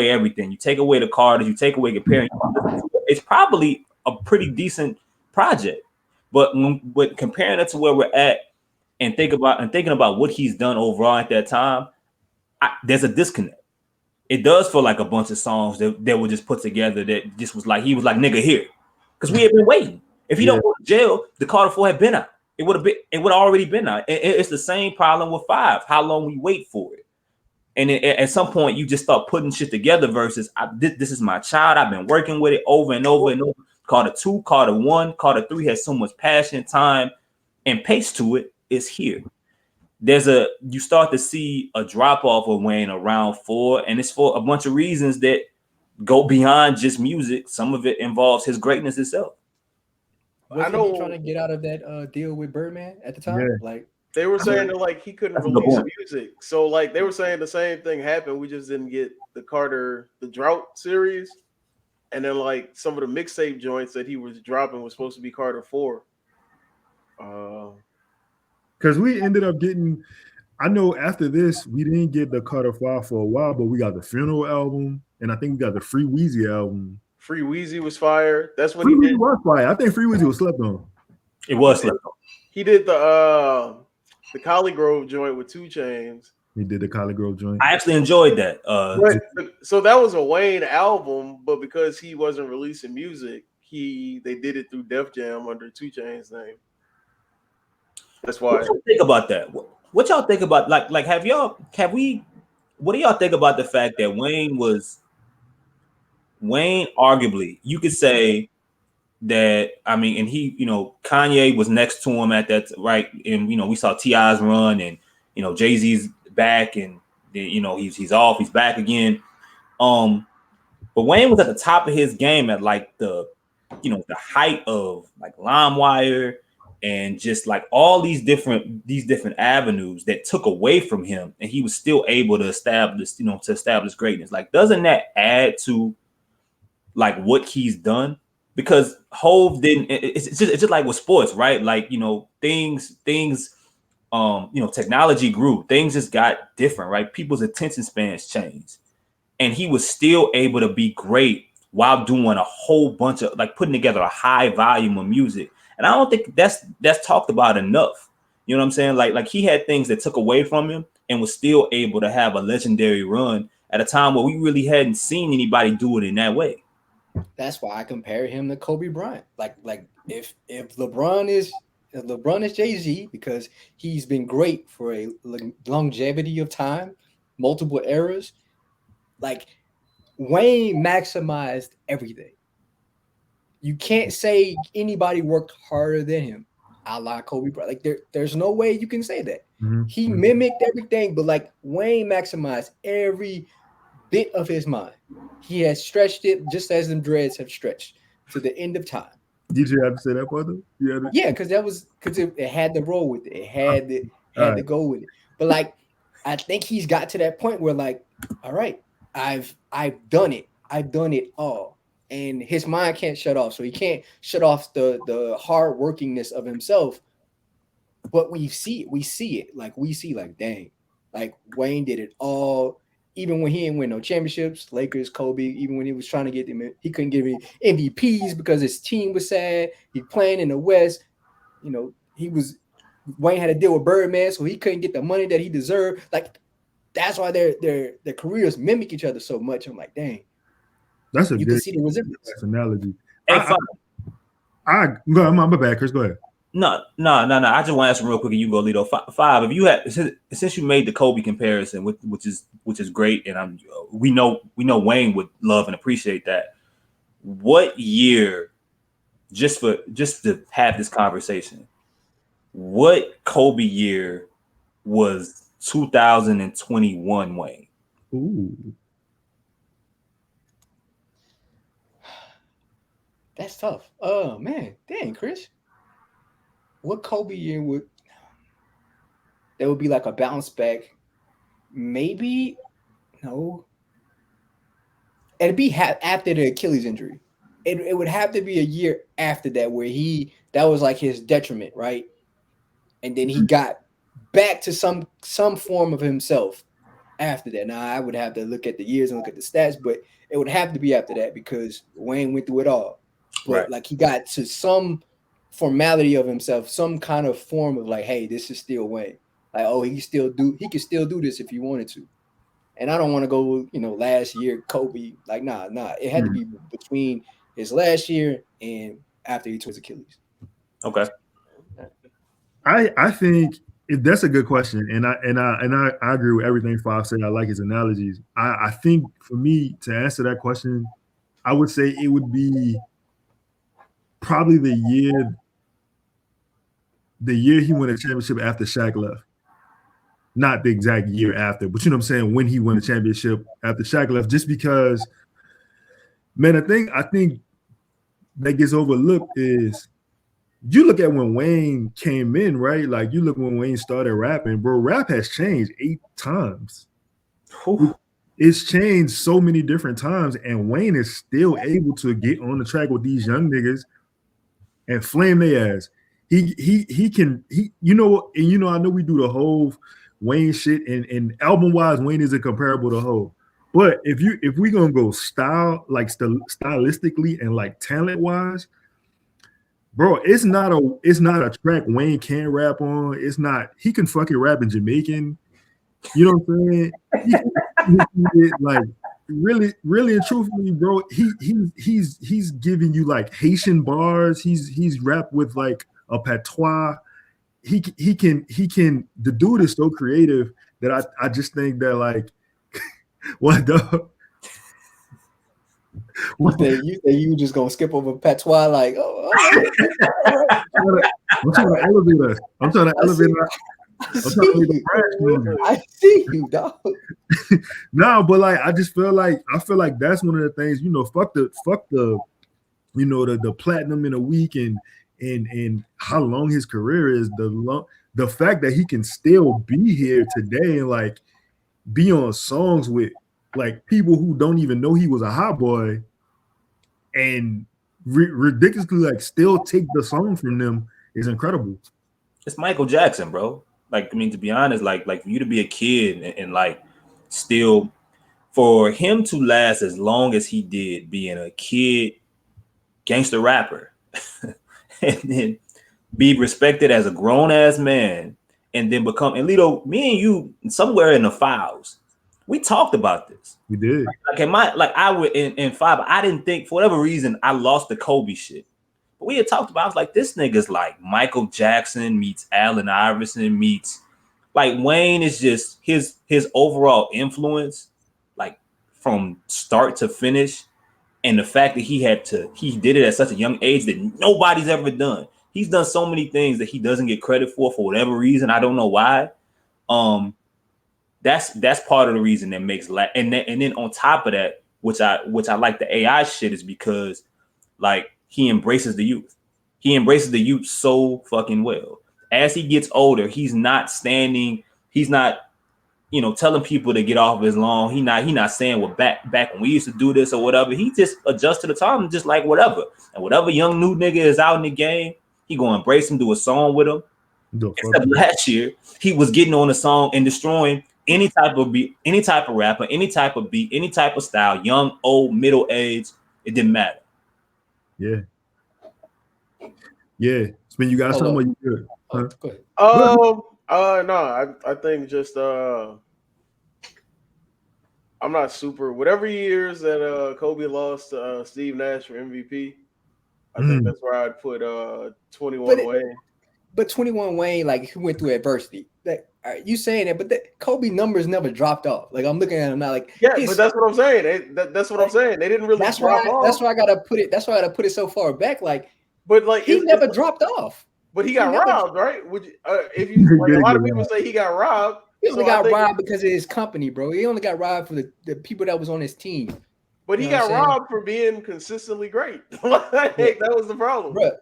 everything. You take away the Carters, you take away comparing. It's probably a pretty decent project, but comparing it to where we're at and thinking about what he's done overall at that time, there's a disconnect. It does feel like a bunch of songs that were just put together that just was like, he was like, nigga, here, because we had been waiting. If he don't go to jail, the Carter 4 had been out. It would have already been out. It's the same problem with 5. How long we wait for it? And at some point, you just start putting shit together versus this is my child. I've been working with it over and over and over. Carter 2, Carter 1, Carter 3 has so much passion, time, and pace to it. It's here. You start to see a drop off of Wayne around 4, and it's for a bunch of reasons that go beyond just music. Some of it involves his greatness itself. Wasn't he trying to get out of that deal with Birdman at the time? Yeah. Like, they were saying that like he couldn't release music, so like they were saying the same thing happened. We just didn't get the Drought series, and then like some of the mixtape joints that he was dropping was supposed to be Carter 4. Because we ended up getting. I know after this we didn't get the Carter 5 for a while, but we got the Funeral album, and I think we got the Free Weezy album. Free Weezy was fire. That's when Free he did. Weezy was fire. I think Free Weezy was slept on. It was slept on. He did the Collie Grove joint with 2 Chainz. He did the Collie Grove joint. I actually enjoyed that. So that was a Wayne album, but because he wasn't releasing music, they did it through Def Jam under 2 Chainz name. That's why. What y'all think about that? What y'all think about what do y'all think about the fact that Wayne arguably, you could say, that, I mean, and he, Kanye was next to him at that, right? And, we saw T.I.'s run, and, Jay-Z's back, and, he's off, he's back again. But Wayne was at the top of his game at like the height of like LimeWire and just like all these different avenues that took away from him, and he was still able to establish greatness. Like, doesn't that add to like what he's done? Because Hove didn't. It's just like with sports, right? Like, things. Technology grew. Things just got different, right? People's attention spans changed, and he was still able to be great while doing a whole bunch of like putting together a high volume of music. And I don't think that's talked about enough. You know what I'm saying? Like he had things that took away from him and was still able to have a legendary run at a time where we really hadn't seen anybody do it in that way. That's why I compare him to Kobe Bryant. Like if LeBron is Jay-Z, because he's been great for a longevity of time, multiple eras. Like, Wayne maximized everything. You can't say anybody worked harder than him, a la Kobe Bryant. Like, there's no way you can say that. Mm-hmm. He mimicked everything, but like Wayne maximized every bit of his mind. He has stretched it just as them dreads have stretched to the end of time. Did you have to say that part though? Yeah, because it had to roll with it. It had to go with it. But like, I think he's got to that point where like, all right, I've done it. I've done it all. And his mind can't shut off. So he can't shut off the hard workingness of himself. But we see it. Like, dang, like Wayne did it all. Even when he didn't win no championships, Lakers, Kobe, even when he was trying to get them, he couldn't get any MVPs because his team was sad. He playing in the West. Wayne had to deal with Birdman, so he couldn't get the money that he deserved. Like, that's why their careers mimic each other so much. I'm like, dang. That's a you good can see the resemblance. analogy. Hey, go ahead, my bad, Chris. Go ahead. No. I just want to ask real quick, and you go, Lito. Five. If you had, since you made the Kobe comparison, which is great, and we know Wayne would love and appreciate that. What year, just to have this conversation, what Kobe year was 2021 Wayne? Ooh. That's tough. Oh man, dang, Chris. What Kobe year would be like a bounce back? Maybe no. It'd be after the Achilles injury. It would have to be a year after that where that was like his detriment, right? And then he got back to some form of himself after that. Now I would have to look at the years and look at the stats, but it would have to be after that because Wayne went through it all. But right. Like he got to some formality of himself, some kind of form of like, hey, this is still Wayne. Like, oh, he can still do this if he wanted to. And I don't want to go, last year Kobe. Like, nah. It had to be between his last year and after he tore his Achilles. Okay. I think that's a good question, and I agree with everything Five said. I like his analogies. I think for me to answer that question, I would say it would be probably the year he won a championship after Shaq left. Not the exact year after, but you know what I'm saying, when he won a championship after Shaq left, just because, man, I think that gets overlooked is you look at when Wayne came in, right? Like you look when Wayne started rapping, bro, rap has changed 8 times. Ooh. It's changed so many different times, and Wayne is still able to get on the track with these young niggas and flame their ass. He can, I know we do the whole Wayne shit, and album wise, Wayne isn't comparable to Hov. But if we gonna go stylistically and like talent wise, bro, it's not a track Wayne can rap on. It's not, he can fucking rap in Jamaican. You know what I'm saying? Like really and truthfully, bro, he's giving you like Haitian bars. He's rap with like a patois. He can the dude is so creative that I just think that like what the You say you just gonna skip over patois like, oh, all right. I'm trying to elevate us. I'm trying to elevate us. I see you, dog. No, but like I feel like that's one of the things, fuck the the platinum in a week and how long his career is, the fact that he can still be here today and like be on songs with like people who don't even know he was a hot boy and ridiculously like still take the song from them is incredible. It's Michael Jackson, bro. Like, I mean, to be honest, like for you to be a kid and like still for him to last as long as he did being a kid gangster rapper and then be respected as a grown-ass man and then become, and Lito, me and you somewhere in the files, we talked about this. We did. I would in five, I didn't think for whatever reason I lost the Kobe shit. But we had talked about, I was like, this nigga's like Michael Jackson meets Allen Iverson meets like Wayne is just his overall influence, like from start to finish. And the fact that he did it at such a young age that nobody's ever done. He's done so many things that he doesn't get credit for whatever reason. I don't know why. That's part of the reason that makes and then on top of that, which I like the AI shit is because like he embraces the youth. He embraces the youth so fucking well. As he gets older, he's not telling people to get off his lawn. He not saying, well, back when we used to do this or whatever. He just adjusts to the time, just like whatever. And whatever young new nigga is out in the game, he gonna embrace him, do a song with him. Except last year, he was getting on a song and destroying any type of beat, any type of rapper, any type of beat, any type of style, young, old, middle age. It didn't matter. Yeah. Spin, you got something or you good? Huh? Go ahead. No, I think just I'm not super. Whatever years that Kobe lost Steve Nash for MVP, I think that's where I'd put 21 Wayne. But 21 Wayne, like he went through adversity. Like you saying that, but Kobe numbers never dropped off. Like I'm looking at him now, like but that's what I'm saying. That's what I'm saying. They didn't really drop off. That's why I gotta put it. That's why I gotta put it so far back. Like, but like he never dropped off. But he got robbed, right? Would you, if you like a lot of people say he got robbed. He only got robbed because of his company, bro. He only got robbed for the people that was on his team. But he got robbed for being consistently great. That was the problem. Bro,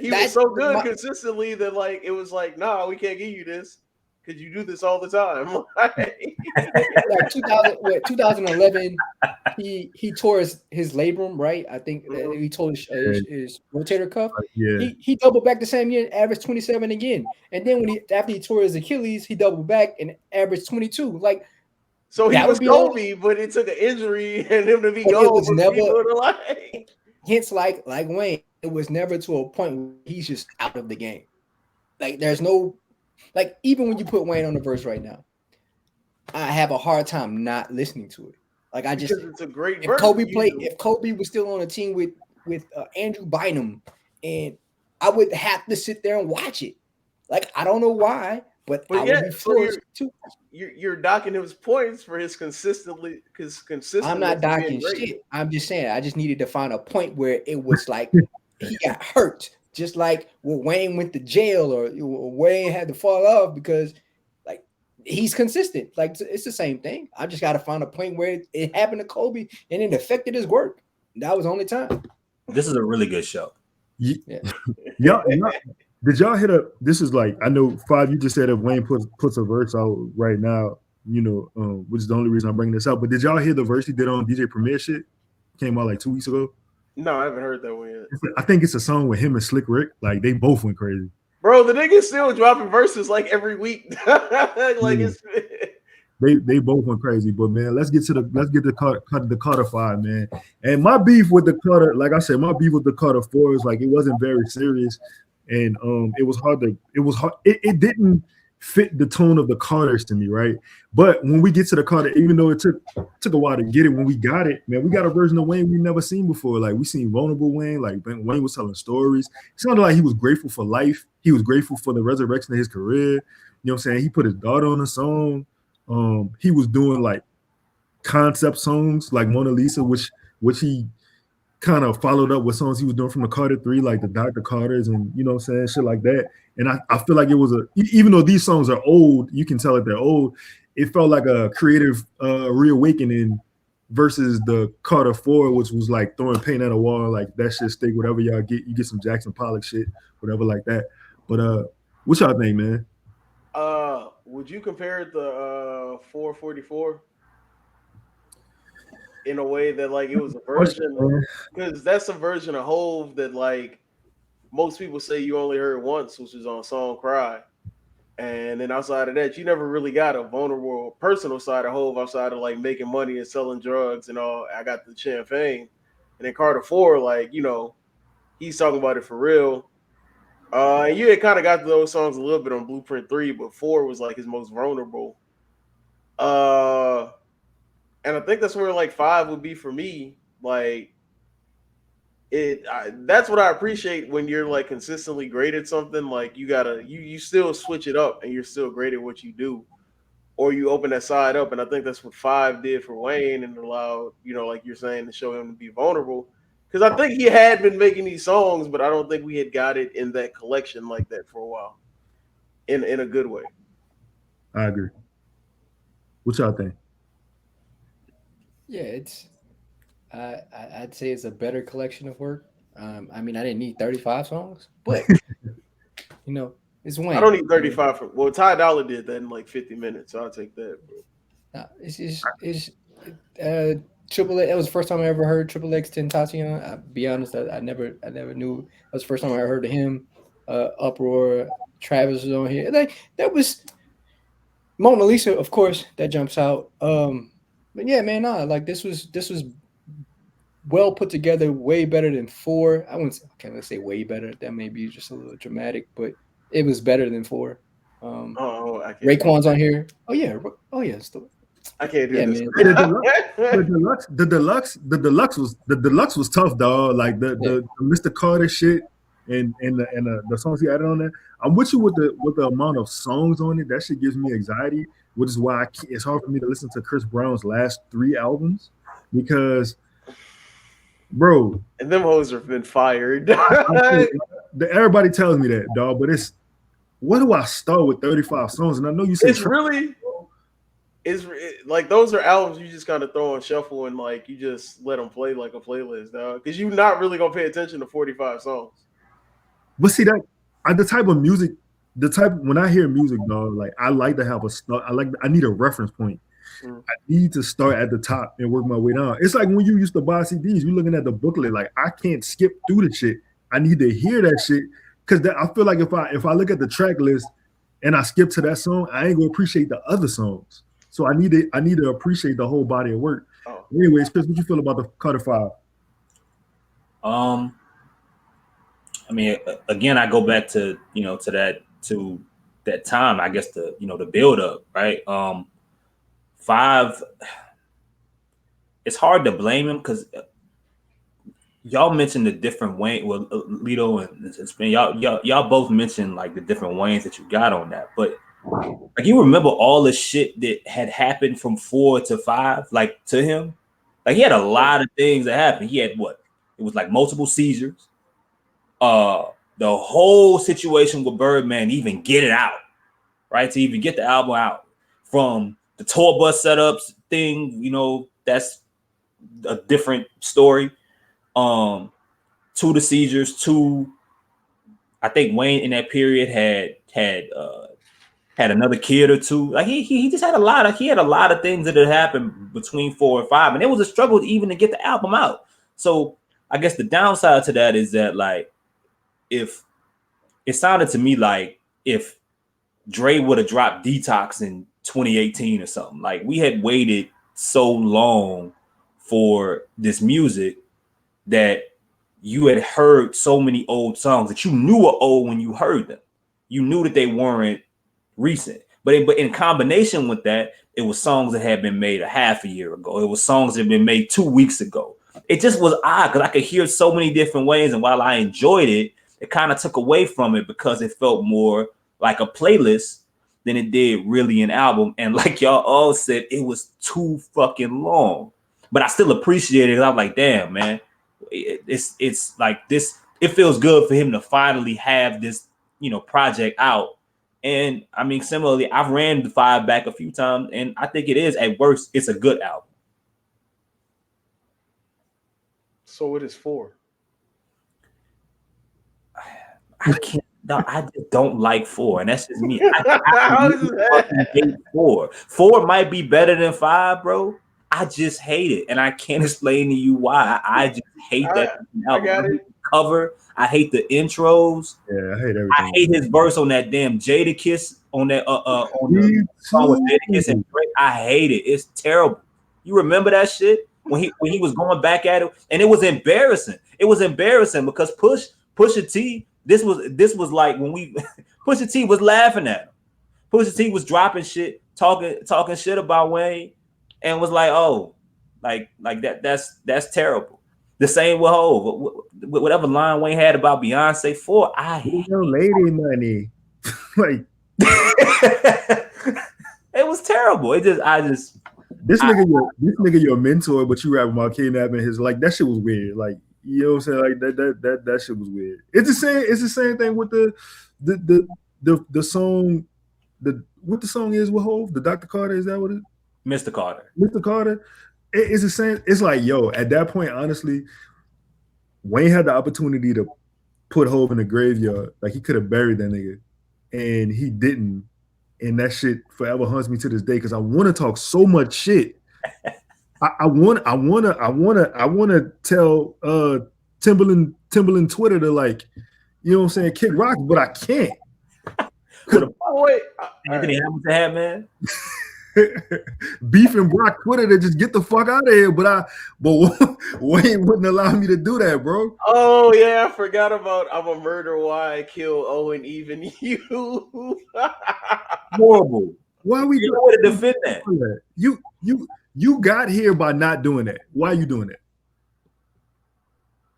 he was so good consistently that like it was like, nah, we can't give you this because you do this all the time. Like 2011, he tore his labrum, right? I think he tore his rotator cuff. Yeah. He doubled back the same year, averaged 27 again. And then after he tore his Achilles, he doubled back and averaged 22. Like, so he was Kobe, but it took an injury and him to be gone. Hence, like Wayne, it was never to a point where he's just out of the game. Like, there's no, like, even when you put Wayne on the verse right now, I have a hard time not listening to it. Like, because it's a great verse. If Kobe was still on a team with Andrew Bynum, and I would have to sit there and watch it. Like, I don't know why, but I would be forced to. You're docking his points for his consistently. I'm not docking shit. I'm just saying I just needed to find a point where it was like he got hurt, just like when Wayne went to jail or Wayne had to fall off because like he's consistent. Like it's the same thing. I just got to find a point where it happened to Kobe and it affected his work. That was the only time. This is a really good show. Yeah. Did y'all hit up? This is like, I know, Five, you just said if Wayne puts a verse out right now, which is the only reason I'm bringing this up. But did y'all hear the verse he did on DJ Premier shit? Came out like 2 weeks ago. No, I haven't heard that one yet. I think it's a song with him and Slick Rick. Like, they both went crazy. Bro, the nigga's still dropping verses like every week. It's they both went crazy. But man, let's get the Carter 5, man. And my beef with the Carter, like I said, my beef with the Carter 4 is like it wasn't very serious. And it was hard. It didn't fit the tone of the Carters to me, right? But when we get to the Carter, even though it took a while to get it, when we got it, man, we got a version of Wayne we never seen before. Like we seen vulnerable Wayne, like Wayne was telling stories. It sounded like he was grateful for life. He was grateful for the resurrection of his career. You know what I'm saying? He put his daughter on a song. He was doing like concept songs like Mona Lisa, which he kind of followed up with songs he was doing from the Carter 3, like the Dr. Carters and you know what I'm saying, shit like that. And I feel like it was even though these songs are old, you can tell that they're old, it felt like a creative reawakening versus the Carter 4, which was like throwing paint at a wall, like that shit stick, whatever y'all get, you get some Jackson Pollock shit, whatever like that. But what y'all think, man? Would you compare the 444 in a way that like it was a version, because that's a version of Hove that like most people say you only heard once, which is on Song Cry. And then outside of that, you never really got a vulnerable personal side of Hove outside of like making money and selling drugs and all. I got the champagne. And then Carter 4, like, you know, he's talking about it for real. You had kind of got those songs a little bit on Blueprint 3, but 4 was like his most vulnerable. And I think that's where like 5 would be for me. Like that's what I appreciate when you're like consistently great at something. Like you still switch it up and you're still great at what you do, or you open that side up. And I think that's what 5 did for Wayne and allowed, you know, like you're saying, to show him to be vulnerable. Because I think he had been making these songs, but I don't think we had got it in that collection like that for a while, in a good way. I agree. What y'all think? Yeah, it's I'd say it's a better collection of work. I mean, I didn't need 35 songs, but you know, it's Wayne. I don't need 35 from. Well, Ty Dolla did that in like 50 minutes, so I'll take that. It's Triple X. That was the first time I ever heard Triple X Tentacion. I'll be honest, I never knew. That was the first time I heard of him. Uproar, Travis was on here. Like that was Mona Lisa, of course, that jumps out. But yeah, man, like this was well put together, way better than 4. Can't say way better. That may be just a little dramatic, but it was better than 4. Raekwon's on here. Oh yeah. I can't do this. The deluxe was tough, dog. Like the Mr. Carter shit and the songs he added on there. I'm with you with the amount of songs on it. That shit gives me anxiety, which is why it's hard for me to listen to Chris Brown's last 3 albums because, bro, and them hoes have been fired. Everybody tells me that, dog. But it's what do I start with 35 songs? And I know you said it's like those are albums you just kind of throw on shuffle and like you just let them play like a playlist, dog. Because you're not really gonna pay attention to 45 songs. But see that the type of music, when I hear music, dog, like I like to have a start. I need a reference point. I need to start at the top and work my way down. It's like when you used to buy CDs, you're looking at the booklet. Like I can't skip through the shit. I need to hear that shit because I feel like if I look at the track list and I skip to that song, I ain't gonna appreciate the other songs. So I need to appreciate the whole body of work. Anyways, Chris, what you feel about the Carter 5? I mean, again, I go back to that time. I guess the build up, right? 5. It's hard to blame him because y'all mentioned the different Wayne. Well, Lito and Spin, y'all both mentioned like the different Waynes that you got on that, but. Like you remember all the shit that had happened from 4 to 5, like to him. Like he had a lot of things that happened. He had it was like multiple seizures. The whole situation with Birdman, even get it out, right? To even get the album out from the tour bus setups thing, that's a different story. To the seizures, to I think Wayne in that period had another kid or two. Like he just had a lot of things that had happened between 4 and 5, and it was a struggle even to get the album out. So I guess the downside to that is that like if it sounded to me like if Dre would have dropped Detox in 2018 or something, like we had waited so long for this music that you had heard so many old songs that you knew were old when you heard them. You knew that they weren't recent, but in combination with that, it was songs that had been made a half a year ago. It was songs that had been made 2 weeks ago. It just was odd because I could hear so many different ways, and while I enjoyed it, it kind of took away from it because it felt more like a playlist than it did really an album. And like y'all all said, it was too fucking long, but I still appreciated it. I'm like, damn, man, it's like this. It feels good for him to finally have this, project out. And I mean, similarly, I've ran the 5 back a few times, and I think it is at worst, it's a good album. So it is 4. I can't. No, I just don't like 4, and that's just me. I hate 4. 4 might be better than 5, bro. I just hate it, and I can't explain to you why. I just hate that album. I got it. Cover. I hate the intros. Yeah, I hate everything. I hate his verse on that damn Jadakiss on that on the song with Jadakiss and Drake. I hate it. It's terrible. You remember that shit when he was going back at it, and it was embarrassing. It was embarrassing because Pusha T. This was like when Pusha T was laughing at him. Pusha T was dropping shit, talking shit about Wayne, and was like, oh, like that. That's terrible. The same with Hov. Whatever line Wayne had about Beyonce 4, I hate no lady money. Like it was terrible. This nigga your mentor, but you rap about kidnapping his, like, that shit was weird. Like, you know what I'm saying? Like that shit was weird. It's the same thing with the song. What the song is with Hov? The Dr. Carter, is that what it is? Mr. Carter. Mr. Carter. It's the same. It's like, yo, at that point, honestly, Wayne had the opportunity to put Hov in the graveyard. Like, he could have buried that nigga, and he didn't. And that shit forever haunts me to this day because I want to talk so much shit. I want to tell Timberland Twitter to, like, you know what I'm saying, kick rocks, but I can't. Wait, Anthony Hamilton had, man. Beef and Brock Twitter to just get the fuck out of here, but Wayne wouldn't allow me to do that, bro. Oh yeah, I forgot about I'm a murder. Why I kill Owen, even you. Horrible. Why we you know to defend that? You got here by not doing that. Why are you doing that?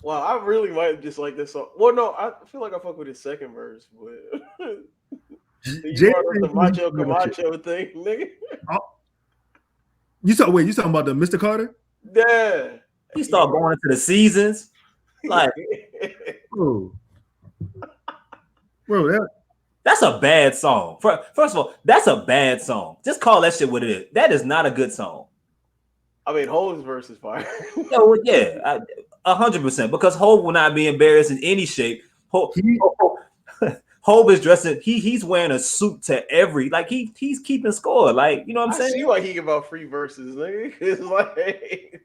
Well, I really might just like this song. Well, no, I feel like I fuck with his second verse, but you brought up the Macho Camacho thing, nigga. You talking about the Mr. Carter? Yeah. He started going into the seasons. Like, bro, that's a bad song. First of all, that's a bad song. Just call that shit what it is. That is not a good song. I mean, Hov's verse is fire. Yeah, 100%. Because Hov will not be embarrassed in any shape. Hov is dressing. He's wearing a suit to every, like, he's keeping score. Like, you know what I'm saying? I see why he give out free verses, nigga. It's like,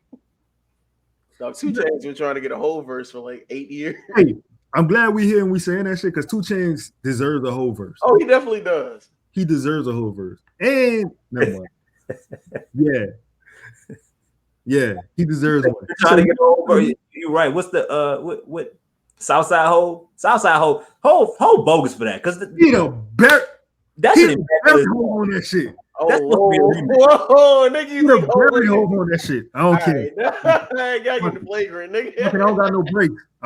no, 2 Chainz been trying to get a whole verse for like 8 years. Hey, I'm glad we here and we saying that shit because 2 Chainz deserves a whole verse. Oh, he definitely does. He deserves a whole verse. And never mind. Yeah, he deserves one. Trying to get over. You're right. What's the what Southside Hov? Southside Hov. Hov bogus for that because that's an Hov on that shit. Oh, whoa, nigga, you bury Hov on that shit. I don't care. I gotta get the flagrant, nigga. I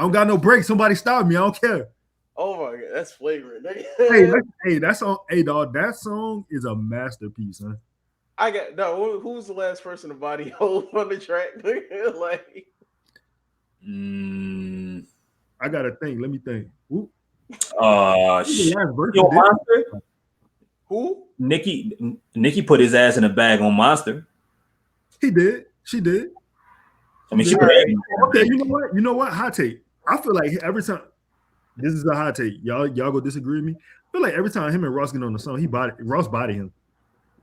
don't got no break. Somebody stop me. I don't care. Oh my god, that's flagrant, nigga. Hey, that song. Hey, dog, that song is a masterpiece, huh? I got no. Who's the last person to body Hov on the track? Like, I gotta think. Let me think. Yo, Monster. Who? Nicki put his ass in a bag on Monster. He did. She did. I mean, okay. You know what? Hot take. I feel like every time. This is a hot take. Y'all go disagree with me. I feel like every time him and Ross get on the song, Ross body him.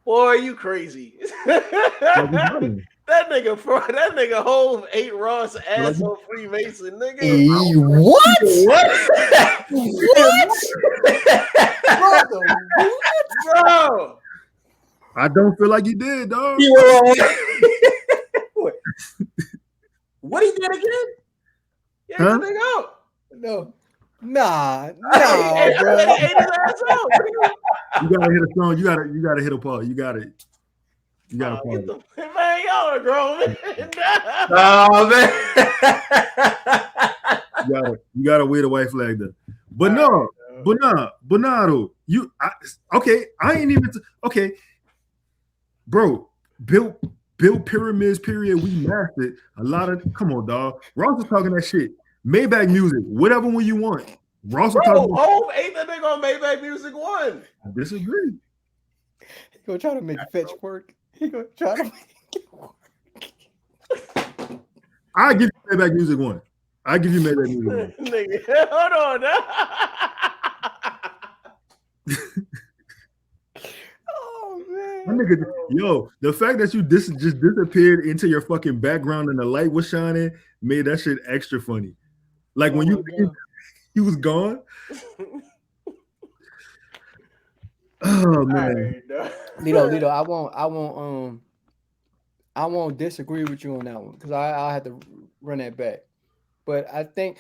Boy, are you crazy? That nigga Hov ate Ross ass on Freemason, nigga. What? Bro, I don't feel like he did, dog. What he did again? Yeah, huh? Nigga out. No. Nah, bro. He ate his ass out. You gotta hit a song. You gotta hit a part. You gotta pause. Man, y'all are grown, man. Oh man. you gotta wear the white flag there. But no, Bernardo, okay, I ain't even okay. Bro, Bill built pyramids, period. We mastered a lot of. Come on, dog. Ross was talking that shit. Maybach music, whatever one you want. Ross was Bro, talking. Hov ain't that nigga on Maybach Music 1. I disagree. He gonna try to make fetch work. He gonna try to make it work. I give you Maybach music 1. I give you Maybach music 1. Nigga, hold on. Oh man. My nigga, yo, the fact that you just disappeared into your fucking background and the light was shining made that shit extra funny. Like when he was gone. Oh man, Lito, I won't disagree with you on that one because I had to run that back. But I think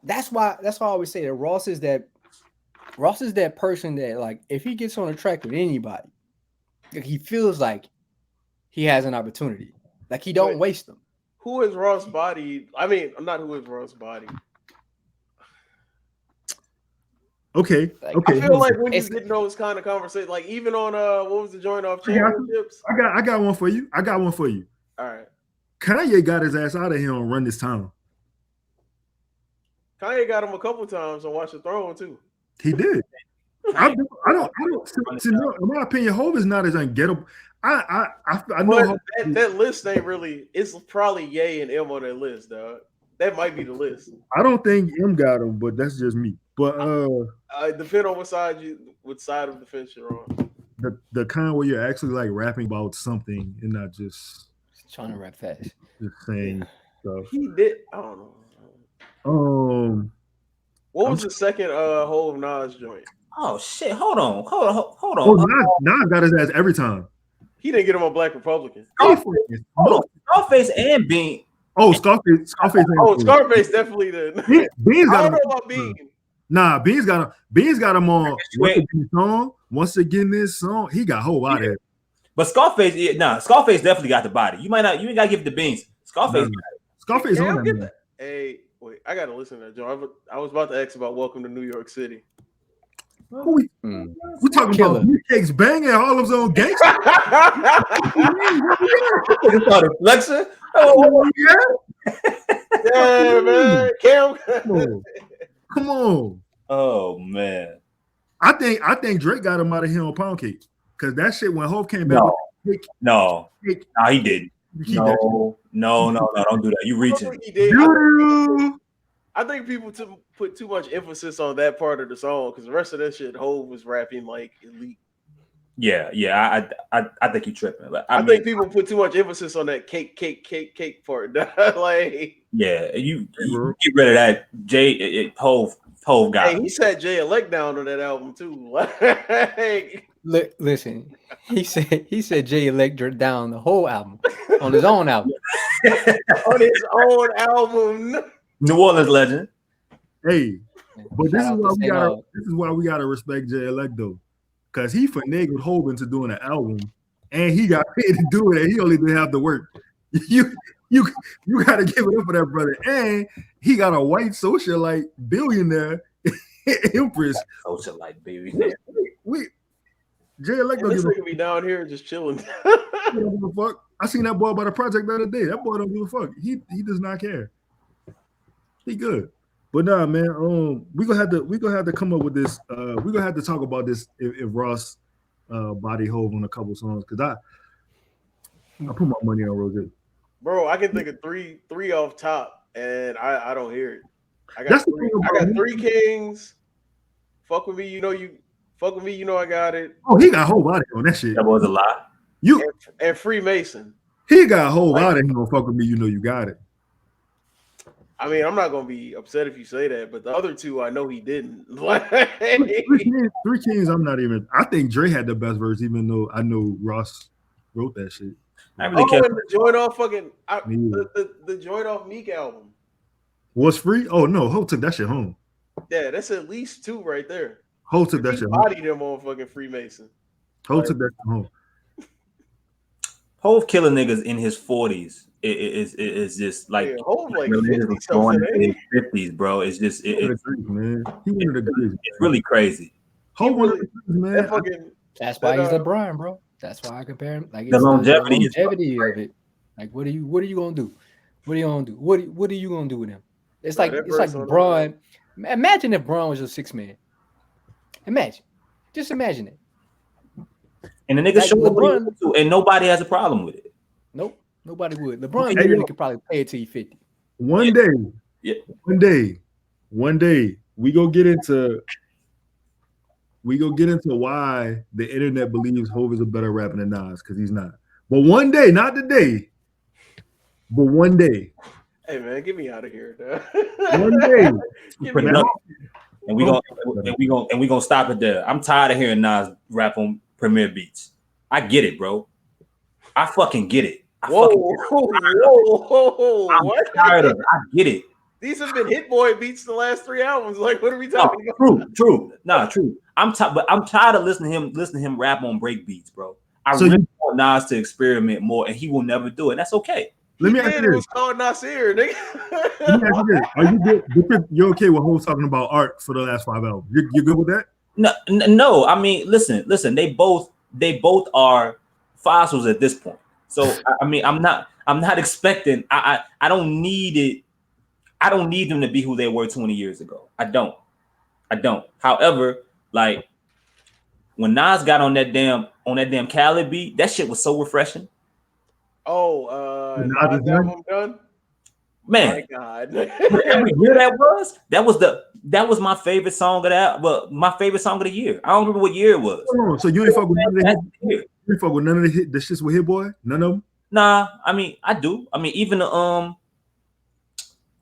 that's why I always say that Ross is that person that, like, if he gets on a track with anybody, like, he feels like he has an opportunity. Like, he don't waste them. Who is Ross Body? I mean, I'm not who is Ross Body. Okay. I feel like when you get those kind of conversations, like even on what was the joint off championships? I got one for you. All right. Kanye got his ass out of here on Run This Town. Kanye got him a couple times on Watch the Throne too. He did. I don't. In my opinion, Hov is not as ungettable. I know that list ain't really. It's probably Ye and M on that list, dog. That might be the list. I don't think M got him, but that's just me. But depend on what side of the fence you're on. The kind where you're actually like rapping about something and not just trying to rap fast. Just saying stuff. He did. I don't know. What was the second Hov Nas joint? Oh shit! Hold on. Oh, Nas got his ass every time. He didn't get him on Black Republican. Scarface and Bean. Oh, Scarface. Scarface definitely did. Beans got I don't know about Bean. Nah, Beans got him on Once again, this song. He got Hov out of it. But Scarface definitely got the body. You ain't gotta give it to Beans. Scarface on that. Hey, wait, I gotta listen to that, Joe. I was about to ask about Welcome to New York City. We talking about cakes banging Harlem's own gangster. It's called a flexor. Yeah, man. Come on. Oh man. I think Drake got him out of here on Pound Cake because that shit when Hov came back. No, he didn't. No, don't do that. You reaching? He did. I think people put too much emphasis on that part of the song because the rest of that shit, Hov was rapping like elite. Yeah. I think you tripping. Like, I think people put too much emphasis on that cake part. Like, yeah, you get rid of that. Hov got. Hey, he sat Jay Elect down on that album too. Like, listen, he said Jay Elect down the whole album on his own album. On his own album. New Orleans legend. Hey, but this is why we gotta respect Jay Elect though, because he finagled Hov into doing an album, and he got paid to do it. And he only did have to work. You gotta give it up for that brother, and he got a white socialite billionaire empress. Socialite billionaire. Jay Elect this nigga be down here just chilling. He don't give a fuck. I seen that boy by the project the other day. That boy don't give a fuck. He does not care. He good. But nah, man. We gonna have to come up with this. We gonna have to talk about this if Ross body Hov on a couple songs because I put my money on Rose. Bro, I can think of three off top, and I don't hear it. I got Three Kings. Fuck with me, you know you. Fuck with me, you know I got it. Oh, he got Hov out of here on that shit. That was a lie. And Freemason. He got Hov out of here on Fuck with me, you know you got it. I mean, I'm not gonna be upset if you say that, but the other two, I know he didn't. Three Kings, I'm not even. I think Dre had the best verse, even though I know Ross wrote that shit. And the joint off the joint off Meek album was free. Oh no, Hov took that shit home. Yeah, that's at least two right there. Hov took that shit home. Bodied him on fucking Freemason. Hov took that shit home. Hov killing niggas in his 40s is just like Hov like 50-something in his 50s, bro. It's just man. He one of the greatest. It's really crazy. Hov one of the greatest, man. That's why he's LeBron, bro. That's why I compare him. Like the longevity of it. Like, what are you gonna do? What are you gonna do? What are you gonna do with him? It's Bro, like that it's like verse on Braun. Imagine if Braun was your sixth man. Imagine, just imagine it. And the nigga Like showed LeBron- LeBron too, and nobody has a problem with it. Nope, nobody would. LeBron Hey, literally yo. could probably play it till he's 50. One day, Yeah. one day, we go get into why the internet believes Hov is a better rapper than Nas, because he's not. But one day, not today, but one day. Hey man, get me out of here. Dog. One day. Get me Now, out. And we gonna stop it there. I'm tired of hearing Nas rap on Premier Beats. I get it, bro. I fucking get it. Whoa. What? Tired of it. I get it. These have been Hit Boy beats the last 3 albums. Like, what are we talking about? True. Nah, true. I'm tired of listening to him rap on break beats, bro. I So really want Nas to experiment more, and he will never do it. That's okay. let me He ask did, you it this. was called Nasir, nigga. Let me ask you this. Are you good? You're okay with Hov talking about art for the last 5 albums? You're good with that? No. I mean, listen. They both are fossils at this point. So I mean, I'm not expecting. I don't need it. I don't need them to be who they were 20 years ago. I don't. However, like when Nas got on that damn Khaled beat, that shit was so refreshing. Oh, Nas Nas is album done? Man, My God. every year that was my favorite song of that. Well, my favorite song of the year. I don't remember what year it was. Oh, so you ain't fuck with none of the That's hit, the year. you ain't fuck with none of the shits with Hit Boy? None of them? Nah, I mean, I do. I mean, even the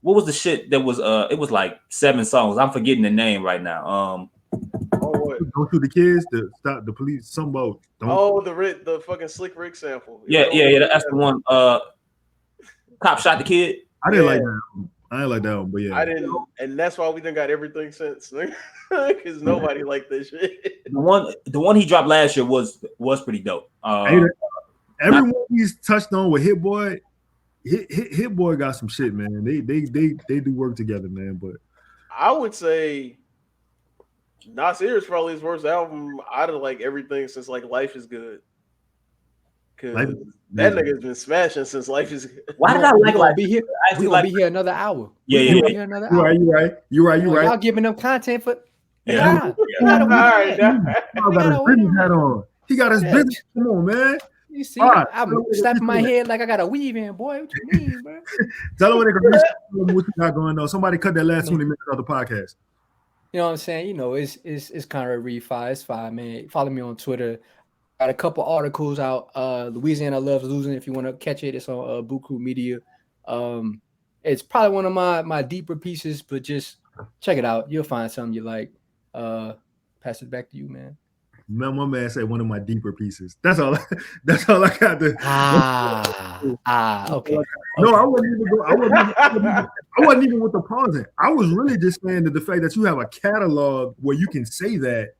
what was the shit that was it was like 7 songs. I'm forgetting the name right now. Oh, what? Don't shoot the kids, to stop the police, some about don't Oh, the fucking Slick Rick sample. Yeah, that's the one. Cop shot the kid. I didn't like that album. I didn't like that one, but yeah. I didn't, and that's why we done got everything since, because nobody liked this shit. The one he dropped last year was pretty dope. Everyone he's touched on with Hit Boy, Hit Boy got some shit, man. They do work together, man. But I would say Nasir is probably his worst album out of like everything since like Life is Good. Cause that nigga's been smashing since Life is Good. Why did I like We're gonna be here? actually We're gonna like be here another hour. Yeah. We're here another hour. You're right. Y'all giving them content for Yeah. You gotta All wait. right, He got his business hat on. He got his Yeah. business. Come on, man. You see, All right. I'm slapping my head like I got a weave in, boy. What you mean, bro? Tell them what they can reach what you got going on. Somebody cut that last 20 minutes of the podcast. You know what I'm saying? You know, it's Conrad Reed 5. It's 5, man. Follow me on Twitter. Got a couple articles out. Louisiana Loves Losing. If you want to catch it, it's on Buku Media. It's probably one of my deeper pieces, but just check it out. You'll find something you like. Pass it back to you, man. Man, my man said one of my deeper pieces. That's all. That's all I got to. Okay. No, I wasn't even. I wasn't even with the pausing. I was really just saying that the fact that you have a catalog where you can say that.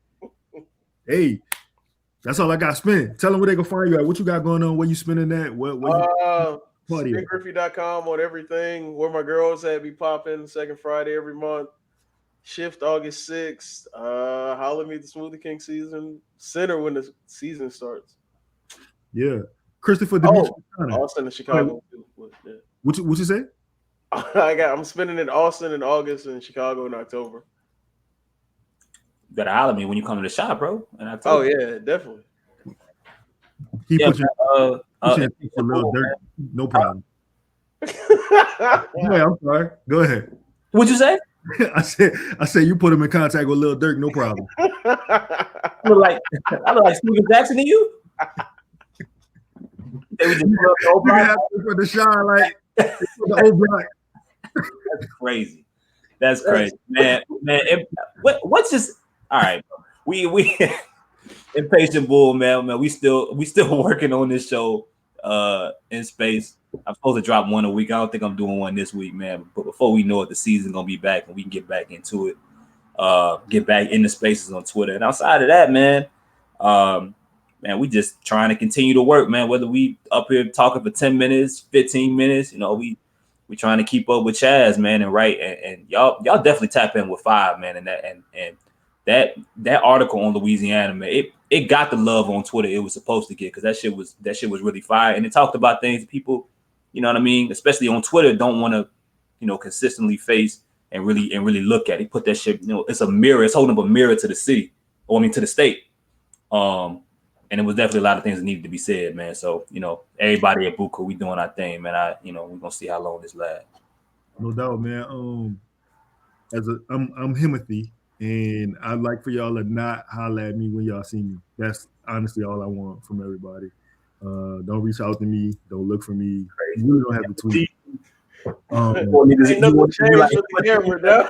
Hey, that's all I got spent. Tell them where they can find you at. What you got going on? Where you spending that? SpinGriffy.com on everything. Where my girls at be popping second Friday every month. Shift August 6th. Holler at me at the Smoothie King season center when the season starts. Yeah, Christopher Demetrius. Austin and Chicago. Yeah. What you say? I'm spending in Austin in August and Chicago in October. You better holler at me when you come to the shop, bro. And I Oh yeah, definitely. He put you uh, a little dirt. No problem. Anyway, I'm sorry. Go ahead. What'd you say? I said you put him in contact with Lil Durk, no problem. I look like Steven Jackson to you. They would just put up the old block. For the shine like the old block. That's crazy. That's crazy, man. What's just all right? We Impatient Bull, man. We still working on this show in space. I'm supposed to drop one a week. I don't think I'm doing one this week, man. But before we know it, the season's gonna be back and we can get back into it. Get back in the spaces on Twitter. And outside of that, man, we just trying to continue to work, man. Whether we up here talking for 10 minutes, 15 minutes, you know, we trying to keep up with Chaz, man, and right. And y'all definitely tap in with 5, man. And that article on Louisiana, man, it got the love on Twitter it was supposed to get, because that shit was really fire. And it talked about things people you know what I mean, especially on Twitter, don't want to, consistently face and really look at it. Put that shit, it's a mirror. It's holding up a mirror to the city, to the state. And it was definitely a lot of things that needed to be said, man. So, everybody at Buku, we doing our thing, man. We're gonna see how long this lasts. No doubt, man. I'm Himothy, and I'd like for y'all to not holler at me when y'all see me. That's honestly all I want from everybody. Don't reach out to me. Don't look for me. You really don't have to tweet. Ain't nothing changed with the camera, though.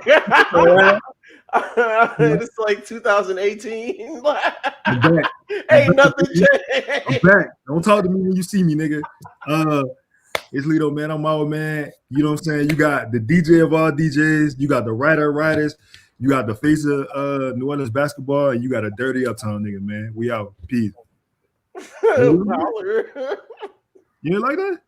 It's like 2018. Ain't nothing changed. I'm back. Don't talk to me when you see me, nigga. It's Lito, man. I'm out, man. You know what I'm saying? You got the DJ of all DJs. You got the writers. You got the face of New Orleans basketball, and you got a dirty uptown nigga, man. We out. Peace. You ain't like that?